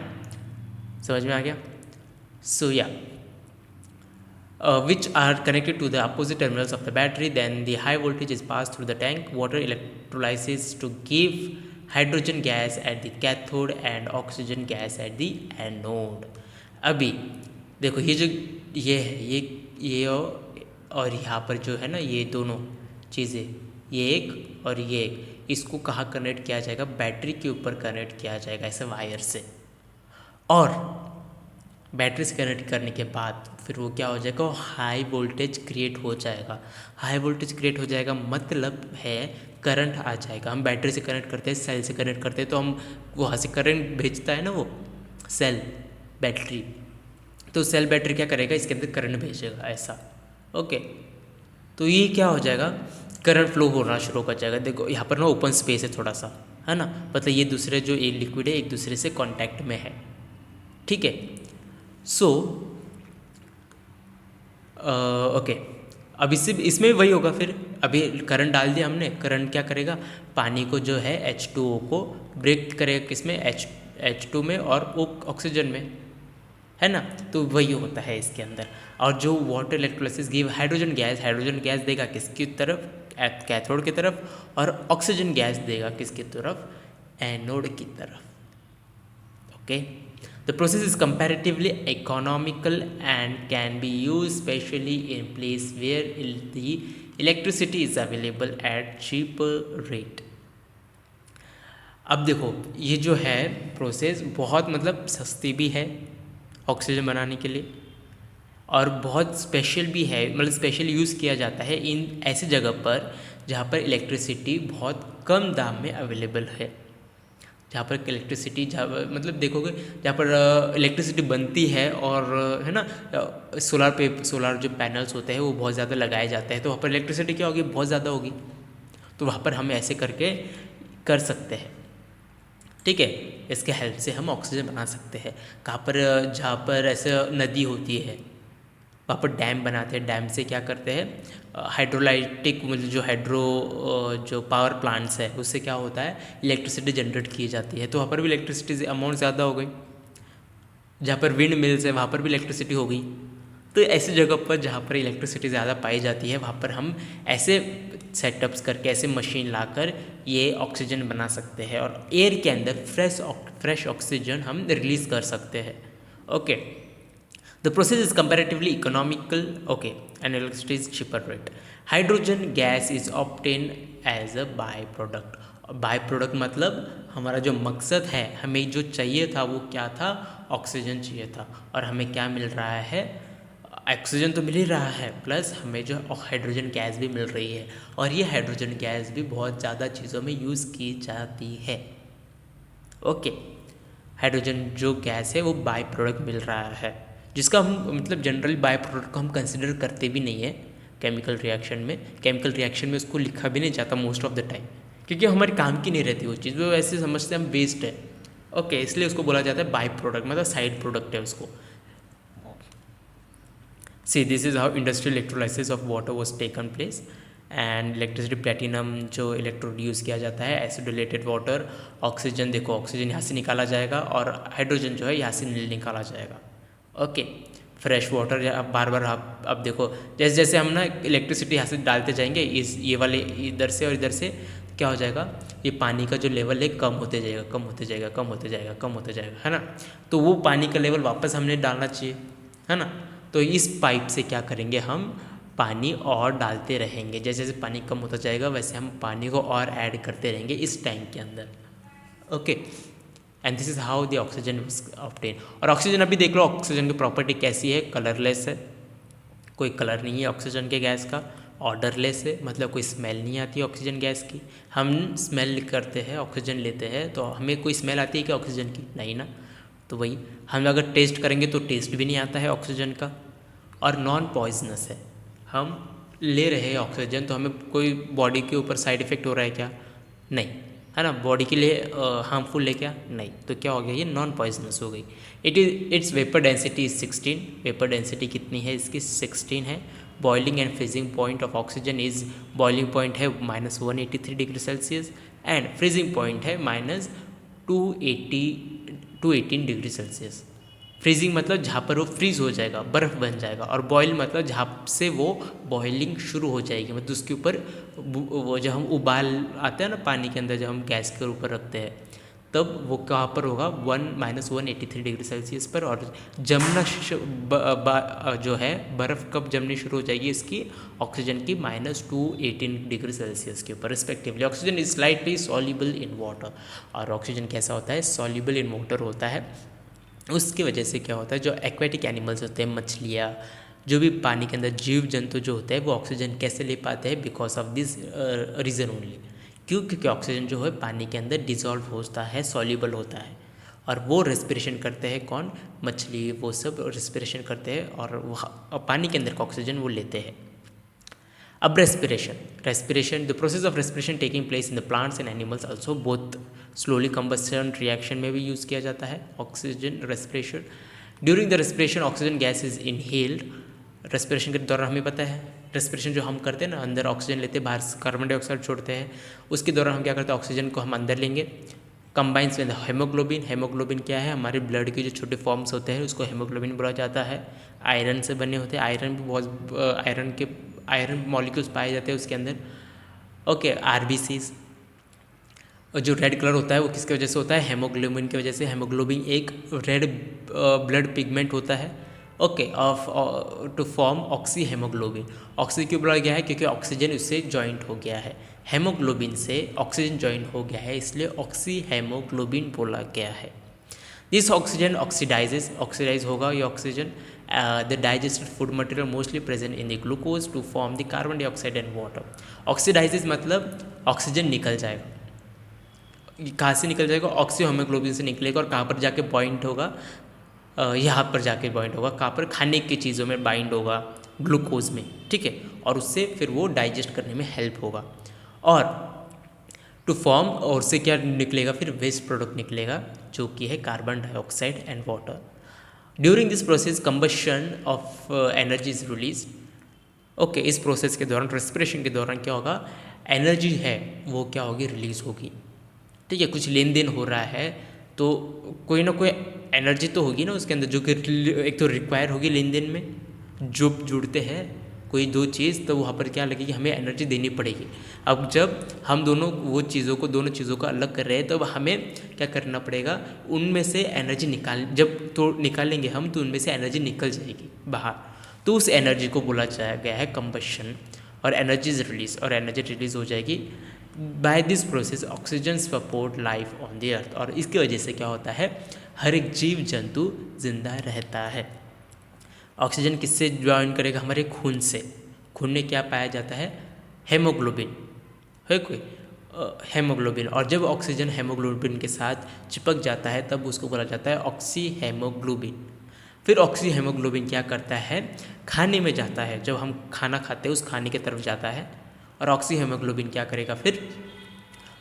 समझ में आ गया। सो या which are connected to the opposite terminals of the battery, then the high voltage is passed through the tank, water electrolysis to give hydrogen gas at the cathode and oxygen gas at the anode। अभी देखो, ये जो ये है, ये और यहाँ पर जो है ना, ये दोनों चीज़ें, ये एक और ये एक, इसको कहाँ कनेक्ट किया जाएगा, बैटरी के ऊपर कनेक्ट किया जाएगा ऐसे वायर से। और बैटरी से कनेक्ट करने के बाद फिर वो क्या हो जाएगा, हाई वोल्टेज क्रिएट हो जाएगा। हाई वोल्टेज क्रिएट हो जाएगा मतलब है करंट आ जाएगा। हम बैटरी से कनेक्ट करते हैं, सेल से कनेक्ट करते हैं, तो हम वहाँ से करंट भेजता है ना वो सेल बैटरी, तो सेल बैटरी क्या करेगा, इसके अंदर करंट भेजेगा ऐसा। ओके, तो ये क्या हो जाएगा, करंट फ्लो होना शुरू हो जाएगा। देखो यहाँ पर ना ओपन स्पेस है थोड़ा सा, है ना, मतलब ये दूसरे जो ये लिक्विड है एक दूसरे से कॉन्टैक्ट में है। ठीक है, सो ओके, अब इसमें वही होगा। फिर अभी करंट डाल दिया हमने, करंट क्या करेगा, पानी को जो है H2O को ब्रेक करेगा, किसमें, H2 में और O ऑक्सीजन में, है ना। तो वही होता है इसके अंदर। और जो water electrolysis give hydrogen gas देगा किसकी तरफ, कैथोड की तरफ, और ऑक्सीजन गैस देगा किसकी तरफ, एनोड की तरफ। Okay, the process is comparatively economical and can be use specially in place where the electricity is available at cheap rate. अब देखो ये जो है प्रोसेस बहुत मतलब सस्ती भी है ऑक्सीजन बनाने के लिए, और बहुत स्पेशल भी है, मतलब स्पेशल यूज़ किया जाता है इन ऐसी जगह पर जहाँ पर इलेक्ट्रिसिटी बहुत कम दाम में अवेलेबल है, जहाँ पर इलेक्ट्रिसिटी मतलब देखोगे जहाँ पर इलेक्ट्रिसिटी बनती है और है ना, सोलार जो पैनल्स होते हैं वो बहुत ज़्यादा लगाए जाते हैं, तो वहाँ पर इलेक्ट्रिसिटी क्या होगी, बहुत ज़्यादा होगी। तो वहाँ पर हम ऐसे करके कर सकते हैं, ठीक है। इसके हेल्प से हम ऑक्सीजन बना सकते हैं। कहाँ पर, जहाँ पर ऐसे नदी होती है वहाँ पर डैम बनाते हैं, डैम से क्या करते हैं, हाइड्रोलाइटिक मतलब जो पावर प्लांट्स है उससे क्या होता है, इलेक्ट्रिसिटी जनरेट की जाती है, तो वहाँ पर भी इलेक्ट्रिसिटी अमाउंट ज़्यादा हो गई। जहाँ पर विंड मिल्स है वहाँ पर भी इलेक्ट्रिसिटी हो गई। तो ऐसी जगह पर जहाँ पर इलेक्ट्रिसिटी ज़्यादा पाई जाती है वहाँ पर हम ऐसे सेटअप्स करके, ऐसे मशीन लाकर ये ऑक्सीजन बना सकते हैं, और एयर के अंदर फ्रेश ऑक्सीजन हम रिलीज़ कर सकते हैं। Okay, the process is comparatively economical, okay, and electricity is cheaper rate. Hydrogen gas is obtain as a by product. By product मतलब हमारा जो मकसद है, हमें जो चाहिए था वो क्या था, ऑक्सीजन चाहिए था, और हमें क्या मिल रहा है, ऑक्सीजन तो मिल ही रहा है, प्लस हमें जो हाइड्रोजन गैस भी मिल रही है, और ये हाइड्रोजन गैस भी बहुत ज़्यादा चीज़ों में यूज़ की जाती है। ओके, हाइड्रोजन जो गैस है वो बाय प्रोडक्ट मिल रहा है, जिसका हम मतलब जनरली बाय प्रोडक्ट को हम कंसिडर करते भी नहीं है केमिकल रिएक्शन में उसको लिखा भी नहीं जाता मोस्ट ऑफ द टाइम, क्योंकि हमारे काम की नहीं रहती वो चीज़, वो ऐसे समझते हैं हम वेस्ट है। ओके, इसलिए उसको बोला जाता है बाय प्रोडक्ट, मतलब साइड प्रोडक्ट है उसको। See, this is how industrial electrolysis of water was taken place, and electricity platinum जो इलेक्ट्रोड यूज़ किया जाता है, एसिडोलेटेड वाटर, ऑक्सीजन, देखो ऑक्सीजन यहाँ से निकाला जाएगा और हाइड्रोजन जो है यहाँ से निकाला जाएगा। ओके, फ्रेश वाटर, अब बार बार आप अब देखो जैसे जैसे हम ना इलेक्ट्रिसिटी यहाँ से डालते जाएंगे, ये वाले इधर से और इधर से क्या हो जाएगा, ये पानी का जो लेवल है कम होते जाएगा, है ना। तो वो पानी का लेवल वापस हमने डालना चाहिए, है ना। तो इस पाइप से क्या करेंगे, हम पानी और डालते रहेंगे, जैसे जैसे पानी कम होता जाएगा वैसे हम पानी को और ऐड करते रहेंगे इस टैंक के अंदर। Okay, and this is how the oxygen is obtain. और ऑक्सीजन अभी देख लो, ऑक्सीजन की प्रॉपर्टी कैसी है, कलरलेस है, कोई कलर नहीं है ऑक्सीजन के गैस का, ऑर्डरलेस है, मतलब कोई स्मेल नहीं आती है ऑक्सीजन गैस की। हम स्मेल करते हैं, ऑक्सीजन लेते हैं तो हमें कोई स्मेल आती है क्या ऑक्सीजन की, नहीं ना। तो वही हम अगर टेस्ट करेंगे तो टेस्ट भी नहीं आता है ऑक्सीजन का, और नॉन पॉइजनस है। हम ले रहे हैं ऑक्सीजन तो हमें कोई बॉडी के ऊपर साइड इफ़ेक्ट हो रहा है क्या, नहीं, है ना। बॉडी के लिए हार्मफुल है क्या, नहीं। तो क्या हो गया, ये नॉन पॉइजनस हो गई। It's vapour density is 16। Vapour density कितनी है इसकी, 16 है। Boiling and freezing point of oxygen is, boiling point है -183 degree Celsius and freezing point है -218 डिग्री सेल्सियस। फ्रीजिंग मतलब जहाँ पर वो फ्रीज़ हो जाएगा, बर्फ़ बन जाएगा, और बॉयल मतलब जहाँ से वो बॉइलिंग शुरू हो जाएगी, मतलब उसके ऊपर वो जब हम उबाल आते हैं ना पानी के अंदर, जब हम गैस के ऊपर रखते हैं तब वो कहाँ पर होगा, -183 डिग्री सेल्सियस पर। और जमना जो है बर्फ़ कब जमनी शुरू हो जाएगी इसकी, ऑक्सीजन की -218 डिग्री सेल्सियस के ऊपर respectively. Oxygen is slightly soluble in water, और ऑक्सीजन कैसा होता है, सॉल्युबल इन वाटर होता है। उसकी वजह से क्या होता है, जो एक्वेटिक एनिमल्स होते हैं, मछलियाँ, जो भी पानी के अंदर जीव जंतु जो होते हैं, वो ऑक्सीजन कैसे ले पाते हैं, because of this reason only. क्यों, क्योंकि ऑक्सीजन जो है पानी के अंदर डिज़ोल्व होता है, सॉल्युबल होता है, और वो रेस्पिरेशन करते हैं, कौन, मछली, वो सब रेस्पिरेशन करते हैं, और पानी के अंदर का ऑक्सीजन वो लेते हैं। अब respiration, the process of respiration taking place in the plants and animals also, both slowly combustion reaction में भी यूज़ किया जाता है oxygen respiration. During the respiration oxygen gas is inhaled. Respiration के दौरान हमें पता है, रेस्पिरेशन जो हम करते हैं ना, अंदर ऑक्सीजन लेते हैं, बाहर कार्बन डाइऑक्साइड छोड़ते हैं, उसके दौरान हम क्या करते हैं, ऑक्सीजन को हम अंदर लेंगे, कंबाइंस विद हेमोग्लोबिन। हेमोग्लोबिन क्या है, हमारे ब्लड के जो छोटे फॉर्म्स होते हैं उसको हेमोग्लोबिन बोला जाता है। आयरन से बने होते हैं, आयरन भी बहुत आयरन मॉलिक्यूल्स पाए जाते हैं उसके अंदर। ओके, आरबीसीज, जो रेड कलर होता है वो किसकी वजह से होता है, हेमोग्लोबिन की वजह से। हेमोग्लोबिन एक रेड ब्लड पिगमेंट होता है, okay, of to form oxy haemoglobin. Oxy क्यों बोला गया है, क्योंकि ऑक्सीजन उससे जॉइंट हो गया है, हेमोग्लोबिन से ऑक्सीजन जॉइंट हो गया है, इसलिए ऑक्सी हेमोग्लोबिन बोला गया है। दिस ऑक्सीजन ऑक्सीडाइज होगा ये oxygen the digested food material mostly present in the glucose to form the carbon dioxide and water. Oxidises मतलब ऑक्सीजन निकल जाएगा, कहाँ से निकल जाएगा, ऑक्सी हेमोग्लोबिन से निकलेगा और कहाँ पर जाके पॉइंट होगा, यहाँ पर जाके पॉइंट होगा, कहाँ पर, खाने की चीज़ों में बाइंड होगा, ग्लूकोज में, ठीक है, और उससे फिर वो डाइजेस्ट करने में हेल्प होगा। और टू फॉर्म, और उससे क्या निकलेगा, फिर वेस्ट प्रोडक्ट निकलेगा जो कि है carbon dioxide and water. During this process combustion of energy is release. Okay, इस प्रोसेस के दौरान, रेस्पिरेशन के दौरान क्या होगा, एनर्जी है वो क्या होगी, रिलीज होगी, ठीक है। कुछ लेन देन हो रहा है तो कोई ना कोई एनर्जी तो होगी ना उसके अंदर, जो कि एक तो रिक्वायर होगी लेन देन में, जो जुड़ते हैं कोई दो चीज़, तो वहाँ पर क्या लगेगी, हमें एनर्जी देनी पड़ेगी। अब जब हम दोनों दोनों चीज़ों को अलग कर रहे हैं तो हमें क्या करना पड़ेगा, उनमें से एनर्जी जब तो निकालेंगे हम तो उनमें से एनर्जी निकल जाएगी बाहर, तो उस एनर्जी को बोला गया है कंबशन, और एनर्जी इज रिलीज, और एनर्जी रिलीज हो जाएगी। By this process oxygen support life on the earth, और इसकी वजह से क्या होता है, हर एक जीव जंतु जिंदा रहता है। ऑक्सीजन किससे ज्वाइन करेगा, हमारे खून से। खून में क्या पाया जाता है, हेमोग्लोबिन है कोई, हेमोग्लोबिन, और जब ऑक्सीजन हेमोग्लोबिन के साथ चिपक जाता है तब उसको बोला जाता है ऑक्सी हेमोग्लोबिन। फिर ऑक्सी हेमोग्लोबिन क्या करता है, खाने में जाता है, जब हम खाना खाते हैं उस खाने की तरफ जाता है, और ऑक्सी हेमोग्लोबिन क्या करेगा, फिर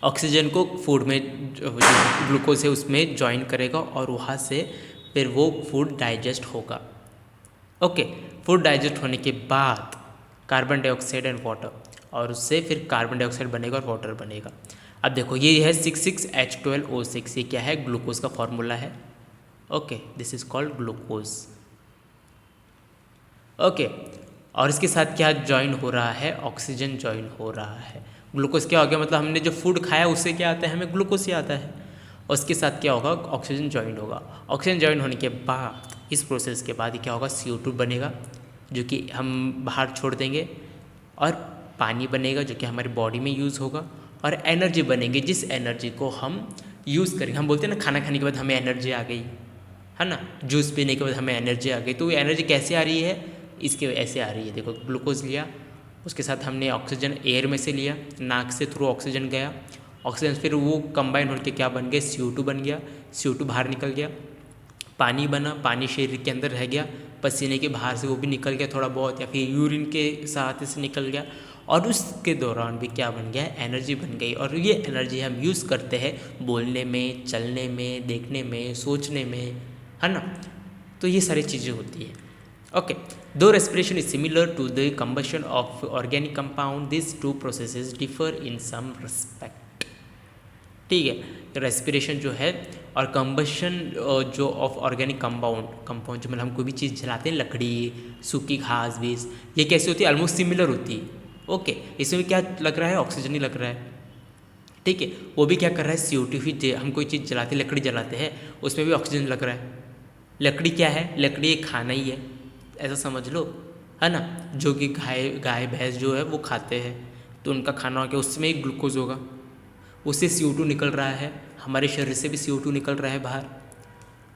ऑक्सीजन को फूड में जो ग्लूकोज है उसमें ज्वाइन करेगा, और वहाँ से फिर वो फूड डाइजेस्ट होगा। ओके, फूड डाइजेस्ट होने के बाद कार्बन डाइऑक्साइड एंड वाटर, और उससे फिर कार्बन डाइऑक्साइड बनेगा और वाटर बनेगा। अब देखो ये है 66H12O6, ये क्या है, ग्लूकोज का फॉर्मूला है। Okay, this is called glucose. Okay, और इसके साथ क्या ज्वाइन हो रहा है, ऑक्सीजन ज्वाइन हो रहा है। ग्लूकोज क्या हो गया, मतलब हमने जो फूड खाया उससे क्या आता है, हमें ग्लूकोज ही आता है, और उसके साथ क्या होगा, ऑक्सीजन ज्वाइन होगा। ऑक्सीजन ज्वाइन होने के बाद, इस प्रोसेस के बाद क्या होगा, CO2 बनेगा जो कि हम बाहर छोड़ देंगे, और पानी बनेगा जो कि हमारी बॉडी में यूज़ होगा, और एनर्जी बनेगी जिस एनर्जी को हम यूज़ करेंगे। हम बोलते हैं ना, खाना खाने के बाद हमें एनर्जी आ गई है ना, जूस पीने के बाद हमें एनर्जी आ गई, तो वो एनर्जी कैसे आ रही है, इसके ऐसे आ रही है। देखो, ग्लूकोज लिया, उसके साथ हमने ऑक्सीजन एयर में से लिया, नाक से थ्रू ऑक्सीजन गया, ऑक्सीजन फिर वो कंबाइन होकर क्या बन गया, CO2 बन गया, CO2 बाहर निकल गया, पानी बना, पानी शरीर के अंदर रह गया, पसीने के बाहर से वो भी निकल गया थोड़ा बहुत, या फिर यूरिन के साथ से निकल गया, और उसके दौरान भी क्या बन गया, एनर्जी बन गई। और ये एनर्जी हम यूज़ करते हैं बोलने में, चलने में, देखने में, सोचने में, है ना, तो ये सारी चीज़ें होती है। Okay, though respiration is similar to the combustion of organic compound, this two processes differ in some respect. ठीक है, रेस्पिरेशन जो है और कंबशन जो ऑफ ऑर्गेनिक कंपाउंड जो मतलब हम कोई भी चीज़ जलाते हैं, लकड़ी, सूखी घास बीस, ये कैसी होती है, ऑलमोस्ट सिमिलर होती है। ओके, इसमें क्या लग रहा है, ऑक्सीजन ही लग रहा है, ठीक है। वो भी क्या कर रहा है, CO2 ही, हम कोई चीज़ जलाते, लकड़ी जलाते हैं, उसमें भी ऑक्सीजन लग रहा है। लकड़ी क्या है, लकड़ी एक खाना ही है, ऐसा समझ लो, है ना, जो कि गाय भैंस जो है वो खाते हैं, तो उनका खाना हो गया, उसमें एक ग्लूकोज होगा, उससे CO2 निकल रहा है, हमारे शरीर से भी CO2 निकल रहा है बाहर,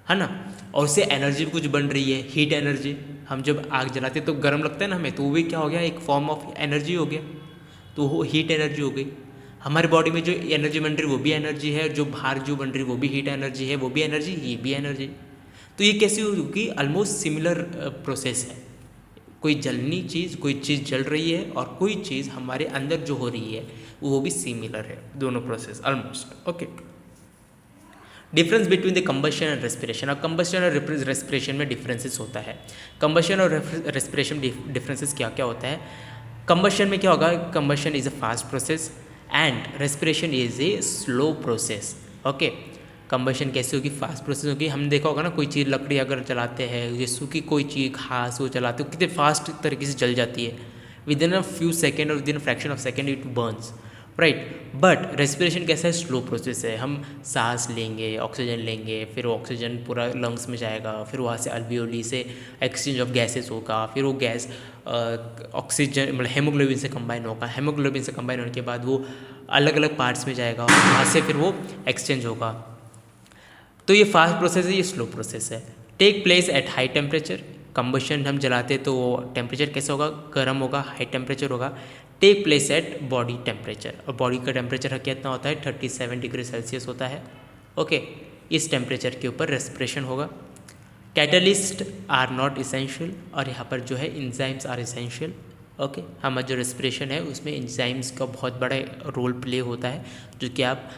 है ना, और उससे एनर्जी भी कुछ बन रही है, हीट एनर्जी। हम जब आग जलाते तो गर्म लगता है ना हमें, तो वो भी क्या हो गया, एक फॉर्म ऑफ एनर्जी हो गया, तो वो हीट एनर्जी हो गई। हमारी बॉडी में जो एनर्जी बन रही है वो भी एनर्जी है, जो बाहर जो बन रही है वो भी हीट एनर्जी है, वो भी एनर्जी, ये भी एनर्जी। तो ये कैसी होगी, ऑलमोस्ट सिमिलर प्रोसेस है। कोई जलनी चीज़, कोई चीज़ जल रही है, और कोई चीज़ हमारे अंदर जो हो रही है वो भी सिमिलर है, दोनों process almost. Okay, difference between the combustion and respiration. अब कंबशन और रेस्पिरेशन में डिफरेंसेस होता है। कंबशन और रेस्पिरेशन डिफरेंसेस क्या क्या होता है, कंबशन में क्या होगा, combustion is a fast process and respiration is a slow process. Okay, combustion कैसे होगी, फास्ट प्रोसेस होगी। हमने देखा होगा ना, कोई चीज़ लकड़ी अगर जलाते हैं, ये सूखी कोई चीज़ घास वो जलाते हो, कितने फास्ट तरीके से जल जाती है, within a few second और within a fraction of second it burns, right. But respiration कैसा है, स्लो प्रोसेस है। हम सांस लेंगे, ऑक्सीजन लेंगे, फिर वो ऑक्सीजन पूरा लंग्स में जाएगा, फिर वहाँ से अल्वियोली से एक्सचेंज ऑफ गैसेस होगा, फिर वो गैस ऑक्सीजन मतलब हेमोग्लोबिन से कंबाइन होगा, हेमोग्लोबिन से कंबाइन होने के बाद वो अलग अलग पार्ट्स में जाएगा और वहाँ से फिर वो एक्सचेंज होगा। तो ये फास्ट प्रोसेस है, ये स्लो प्रोसेस है। Take place at high temperature, combustion हम जलाते तो वो टेम्परेचर कैसा होगा, गर्म होगा, हाई टेम्परेचर होगा। Take place at body temperature, और बॉडी का टेम्परेचर कितना होता है, 37 डिग्री सेल्सियस होता है, ओके। इस टेम्परेचर के ऊपर रेस्पिरेशन होगा। कैटलिस्ट आर नॉट इसेंशियल, और यहाँ पर जो है इंजाइम्स आर इसेंशियल, ओके। हमारा जो रेस्पिरेशन है उसमें इंजाइम्स का बहुत बड़ा रोल प्ले होता है, जो कि आप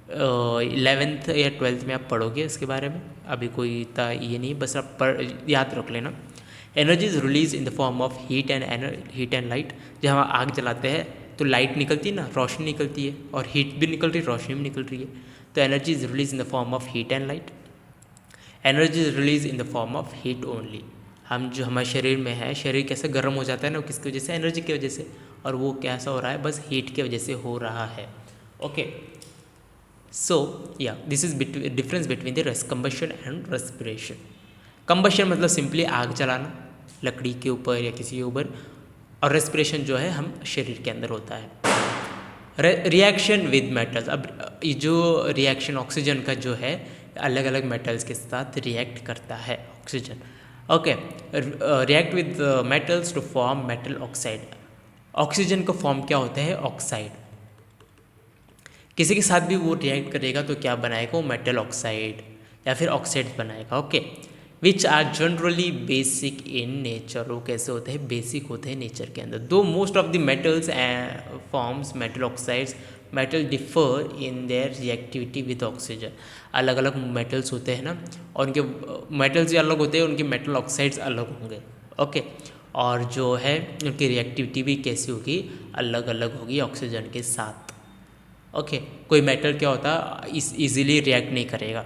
11th या 12th में आप पढ़ोगे इसके बारे में, अभी कोई इतना ये नहीं, बस आप याद रख लेना। Energy is release in the form of heat and light. जब हम आग जलाते हैं तो लाइट निकलती है ना, रोशनी निकलती है, और हीट भी निकल रही है, रोशनी भी निकल रही है। तो energy is release in the form of heat and light. Energy is release in the form of heat only. हम जो हमारे शरीर में है, शरीर कैसे गर्म हो जाता है ना, किसकी वजह से, एनर्जी की वजह से, और वो कैसा हो रहा है, बस हीट की वजह से हो रहा है, ओके। सो या this is difference between the combustion and respiration. Combustion मतलब सिंपली आग जलाना लकड़ी के ऊपर या किसी के ऊपर, और रेस्पिरेशन जो है हम शरीर के अंदर होता है। रिएक्शन विद मेटल्स, अब ये जो रिएक्शन ऑक्सीजन का जो है अलग अलग मेटल्स के साथ रिएक्ट करता है oxygen, okay. React with metals to form metal oxide. Oxygen का फॉर्म क्या होता है, ऑक्साइड। किसी के साथ भी वो रिएक्ट करेगा तो क्या बनाएगा, वो मेटल ऑक्साइड या फिर ऑक्साइड बनाएगा, okay. Which are generally basic in nature, वो कैसे होते हैं, बेसिक होते हैं नेचर के अंदर। दो most of the metals forms metal oxides, metal differ in their reactivity with oxygen. अलग अलग मेटल्स होते हैं ना, और उनके मेटल्स भी अलग होते हैं, उनके मेटल ऑक्साइड्स अलग होंगे, ओके। और जो है उनकी रिएक्टिविटी भी कैसी होगी, अलग अलग होगी ऑक्सीजन के साथ, ओके। कोई मेटल क्या होता है, इजीली रिएक्ट नहीं करेगा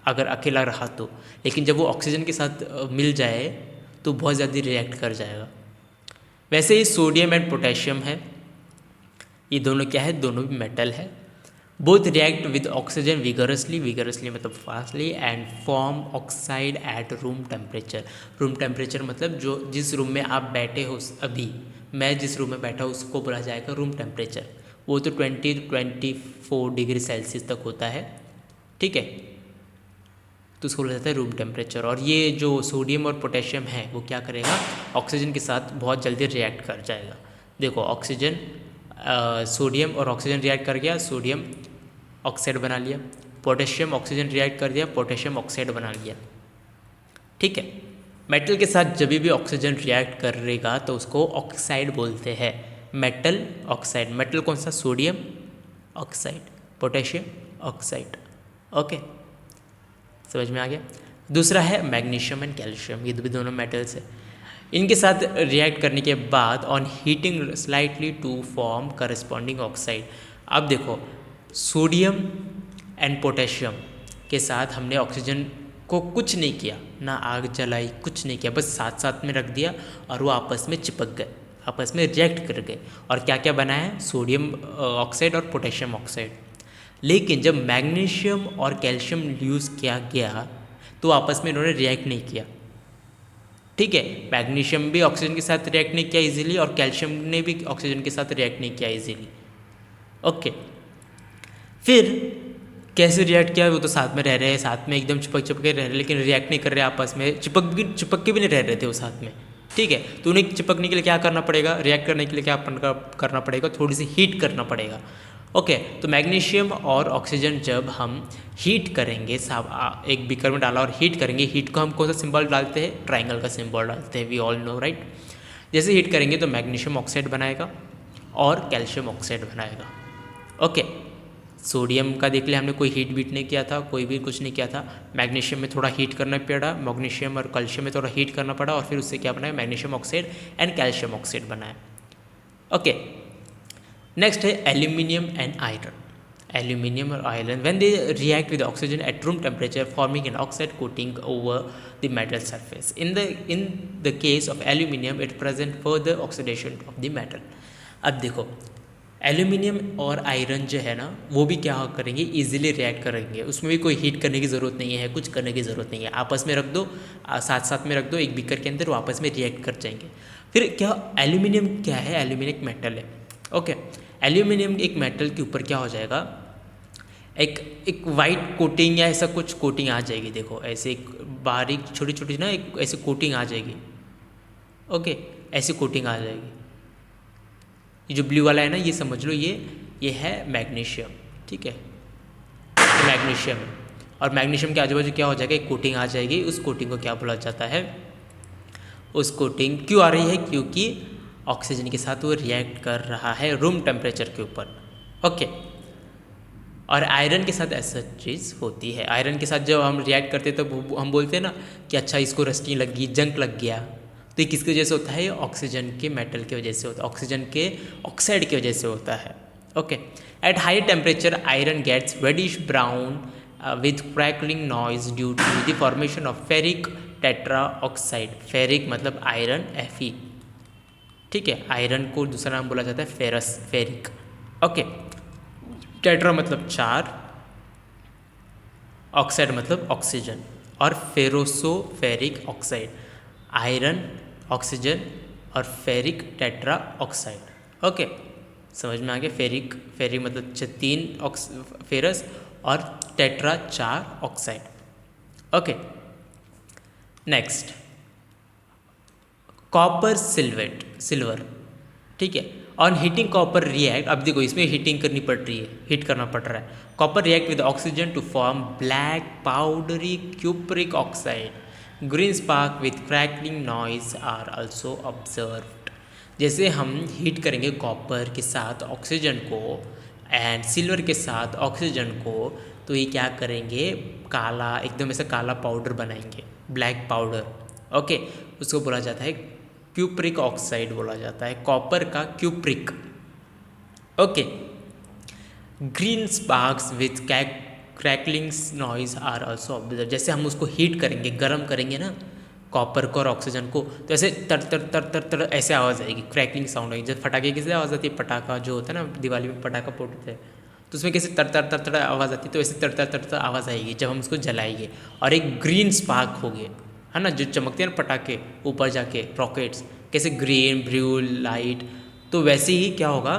अगर अकेला रहा तो, लेकिन जब वो ऑक्सीजन के साथ मिल जाए तो बहुत ज़्यादा रिएक्ट कर जाएगा। वैसे ही सोडियम एंड पोटेशियम है, ये दोनों क्या है, दोनों भी मेटल है। Both react with oxygen vigorously, vigorously मतलब fastly, and form oxide at room temperature. Room temperature मतलब जो जिस रूम में आप बैठे हो, अभी मैं जिस रूम में बैठा हूँ उसको बोला जाएगा रूम टेम्परेचर। वो तो 24 डिग्री सेल्सियस तक होता है, ठीक है, तो उसको बोला जाता है रूम टेम्परेचर। और ये जो सोडियम और पोटेशियम है वो क्या करेगा, ऑक्सीजन के साथ बहुत जल्दी रिएक्ट कर जाएगा। देखो ऑक्सीजन, सोडियम और ऑक्सीजन रिएक्ट कर गया, सोडियम ऑक्साइड बना लिया, पोटेशियम ऑक्सीजन रिएक्ट कर दिया, पोटेशियम ऑक्साइड बना लिया, ठीक है। मेटल के साथ जब भी ऑक्सीजन रिएक्ट करेगा तो उसको ऑक्साइड बोलते हैं, मेटल ऑक्साइड। मेटल कौन सा, sodium oxide, potassium oxide, okay, समझ में आ गया। दूसरा है मैग्नीशियम एंड कैल्शियम, ये भी दोनों मेटल्स है। इनके साथ रिएक्ट करने के बाद on heating slightly to form corresponding oxide. अब देखो सोडियम एंड पोटेशियम के साथ हमने ऑक्सीजन को कुछ नहीं किया, ना आग जलाई, कुछ नहीं किया, बस साथ साथ में रख दिया और वो आपस में चिपक गए, आपस में रिएक्ट कर गए, और क्या क्या बना है, सोडियम ऑक्साइड और पोटेशियम ऑक्साइड। लेकिन जब मैग्नीशियम और कैल्शियम यूज़ किया गया तो आपस में इन्होंने रिएक्ट नहीं किया, ठीक है। मैग्नीशियम भी ऑक्सीजन के साथ रिएक्ट नहीं किया इजीली, और कैल्शियम ने भी ऑक्सीजन के साथ रिएक्ट नहीं किया इजीली, ओके। फिर कैसे रिएक्ट किया, वो तो साथ में रह रहे हैं, साथ में एकदम चिपक चिपक के रह रहे हैं, लेकिन रिएक्ट नहीं कर रहे आपस में, चिपक के भी नहीं रह रहे थे वो साथ में, ठीक है। तो उन्हें चिपकने के लिए क्या करना पड़ेगा, रिएक्ट करने के लिए क्या करना पड़ेगा, थोड़ी सी हीट करना पड़ेगा, ओके। तो मैग्नीशियम और ऑक्सीजन जब हम हीट करेंगे, एक बीकर में डाला और हीट करेंगे, हीट को हम कौन सा सिंबल डालते हैं, ट्राइंगल का सिंबल डालते हैं, वी ऑल नो राइट। जैसे हीट करेंगे तो मैग्नीशियम ऑक्साइड बनाएगा और कैल्शियम ऑक्साइड बनाएगा, ओके। सोडियम का देख लिया हमने, कोई हीट बीट नहीं किया था, कोई भी कुछ नहीं किया था। मैग्नीशियम में थोड़ा हीट करना पड़ा, मैग्नीशियम और कैल्शियम में थोड़ा हीट करना पड़ा, और फिर उससे क्या बनाया, magnesium oxide and calcium oxide बनाया, ओके। नेक्स्ट है aluminium and iron. aluminium or iron when they react with oxygen at room temperature, forming an oxide coating over the metal surface. In the case of aluminium, it present further oxidation of the metal. अब देखो aluminium और iron जो है ना वो भी क्या करेंगे, इजीली रिएक्ट करेंगे, उसमें भी कोई हीट करने की ज़रूरत नहीं है, कुछ करने की ज़रूरत नहीं है, आपस में रख दो, साथ साथ में रख दो एक बीकर के अंदर, वो आपस में रिएक्ट कर जाएंगे। फिर क्या एल्यूमिनियम क्या है, एल्यूमिनियम एक मेटल है। ओके, एल्यूमिनियम एक मेटल के ऊपर क्या हो जाएगा, एक वाइट कोटिंग या ऐसा कुछ कोटिंग आ जाएगी। देखो ऐसे एक बारीक छोटी छोटी ना एक ऐसे कोटिंग आ जाएगी। ओके, ऐसी कोटिंग आ जाएगी। ये जो ब्लू वाला है ना, ये समझ लो ये है मैग्नीशियम, ठीक है, ये मैग्नीशियम है। और मैग्नीशियम के आजू बाजू क्या हो जाएगा, एक कोटिंग आ जाएगी। उस कोटिंग को क्या बोला जाता है, उस कोटिंग क्यों आ रही है, क्योंकि ऑक्सीजन के साथ वो रिएक्ट कर रहा है रूम टेम्परेचर के ऊपर। ओके, और आयरन के साथ ऐसा चीज़ होती है। आयरन के साथ जब हम रिएक्ट करते हैं तो हम बोलते हैं ना कि अच्छा इसको रस्टी लग गई, जंक लग गया, तो ये किसकी वजह से होता है, ये ऑक्सीजन के मेटल की वजह से होता है, ऑक्सीजन के ऑक्साइड की वजह से होता है। Okay, at high temperature iron gets reddish brown with crackling noise due to the formation of ferric tetra oxide. Ferric मतलब आयरन, Fe, ठीक है, आयरन को दूसरा नाम बोला जाता है फेरस, फेरिक। ओके, टेट्रा मतलब 4, ऑक्साइड मतलब ऑक्सीजन, और फेरोसो फेरिक ऑक्साइड, आयरन, ऑक्सीजन और फेरिक टेट्रा ऑक्साइड। ओके, समझ में आ गया। फेरिक मतलब 3 फेरस और tetra 4 oxide. Okay, next copper silver, ठीक है। ऑन हीटिंग कॉपर रिएक्ट, अब देखो इसमें हीटिंग करनी पड़ रही है, हीट करना पड़ रहा है। Copper react with oxygen to form black powdery cupric oxide. Green spark with crackling noise are also observed. जैसे हम हीट करेंगे कॉपर के साथ ऑक्सीजन को एंड सिल्वर के साथ ऑक्सीजन को, तो ये क्या करेंगे, काला एकदम ऐसा काला पाउडर बनाएंगे, ब्लैक पाउडर। ओके, उसको बोला जाता है क्यूप्रिक ऑक्साइड बोला जाता है, कॉपर का cupric. Okay, green sparks with crackling noise are also observe. जैसे हम उसको हीट करेंगे, गर्म करेंगे ना कॉपर को और ऑक्सीजन को, तो ऐसे तर तर तर तर तर ऐसे आवाज़ आएगी, क्रैकलिंग साउंड आएगी। जब फटाके की आवाज़ आती है, पटाखा जो होता है ना, दिवाली में पटाखा फोड़ते हैं तो उसमें कैसे तर तर तर तर आवाज़ आती है, तो ऐसे तर तर तर तर आवाज़ आएगी जब हम उसको जलाएंगे। और एक ग्रीन स्पार्क हो गए, है ना, जो चमकते हैं ना पटाखे ऊपर जाके, रॉकेट्स कैसे ग्रीन ब्लू लाइट, तो वैसे ही क्या होगा,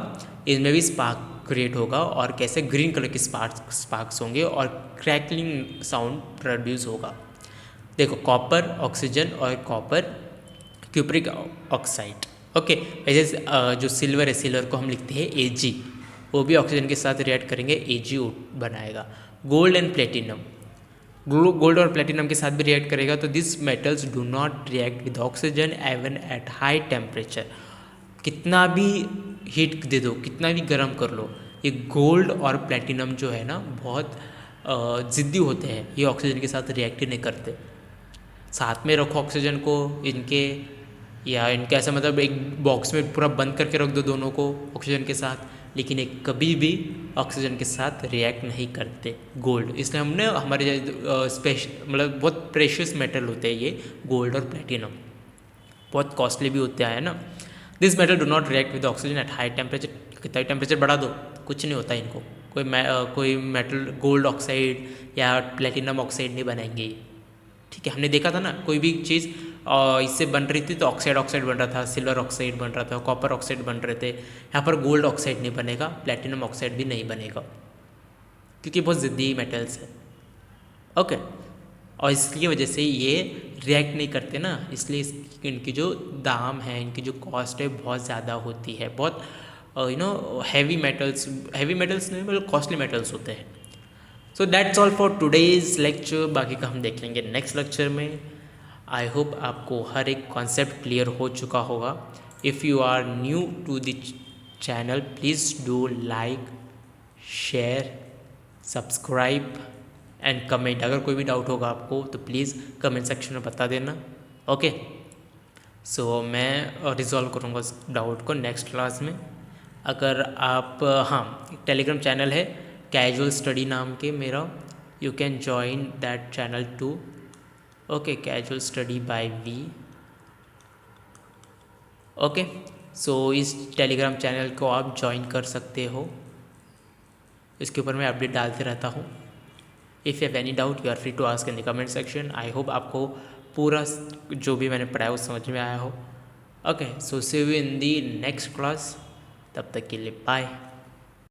इसमें भी स्पार्क क्रिएट होगा और कैसे ग्रीन कलर के स्पार्क्स होंगे और क्रैकलिंग साउंड प्रोड्यूस होगा। देखो कॉपर, ऑक्सीजन और कॉपर क्यूप्रिक ऑक्साइड। ओके, वैसे जो सिल्वर है, सिल्वर को हम लिखते हैं Ag, वो भी ऑक्सीजन के साथ रिएक्ट करेंगे, Ag बनाएगा। गोल्ड एंड प्लेटिनम, गोल्ड और प्लेटिनम के साथ भी रिएक्ट करेगा, तो this metals do not react with oxygen even at high temperature. कितना भी हीट दे दो, कितना भी गर्म कर लो, ये गोल्ड और प्लेटिनम जो है ना बहुत ज़िद्दी होते हैं, ये ऑक्सीजन के साथ रिएक्ट ही नहीं करते। साथ में रखो ऑक्सीजन को इनके, या इनके ऐसा मतलब एक बॉक्स में पूरा बंद करके रख दो दोनों को ऑक्सीजन के साथ, लेकिन एक कभी भी ऑक्सीजन के साथ रिएक्ट नहीं करते गोल्ड। इसलिए हमने हमारे मतलब बहुत प्रेशियस मेटल होते हैं ये गोल्ड और प्लेटिनम, बहुत कॉस्टली भी होते हैं ना। This metal do not react with oxygen eight high temperature. कितना टेम्परेचर बढ़ा दो कुछ नहीं होता इनको, कोई मेटल गोल्ड ऑक्साइड या प्लेटिनम ऑक्साइड नहीं बनाएंगे, ठीक है। हमने देखा था ना, कोई भी चीज़ इससे बन रही थी तो ऑक्साइड बन रहा था, सिल्वर ऑक्साइड बन रहा था, कॉपर ऑक्साइड बन रहे थे। यहाँ पर गोल्ड ऑक्साइड नहीं बनेगा, प्लेटिनम ऑक्साइड भी नहीं बनेगा, क्योंकि बहुत ज़िद्दी मेटल्स है। ओके, और इसकी वजह से ये रिएक्ट नहीं करते ना, इसलिए इनकी जो दाम है, इनकी जो कॉस्ट है बहुत ज़्यादा होती है, बहुत हैवी मेटल्स नहीं मतलब कॉस्टली मेटल्स होते हैं। So that's all for today's lecture, बाकी का हम देख लेंगे नेक्स्ट लेक्चर में। आई होप आपको हर एक कॉन्सेप्ट क्लियर हो चुका होगा। If you are new to the channel, please do like, share, subscribe and comment. अगर कोई भी डाउट होगा आपको तो प्लीज़ कमेंट सेक्शन में बता देना। ओके, सो मैं रिजॉल्व करूँगा उस डाउट को नेक्स्ट क्लास में। अगर आप हाँ, टेलीग्राम चैनल है, कैजुअल स्टडी नाम के मेरा, you can join that channel too. Okay, casual study by we. Okay, so इस टेलीग्राम चैनल को आप ज्वाइन कर सकते हो, इसके ऊपर मैं अपडेट डालते रहता हूँ। If you have any doubt you are free to ask in the comment section. I hope आपको पूरा जो भी मैंने पढ़ाया वो समझ में आया हो। Okay, so see you in the next class, तब तक के लिए बाय।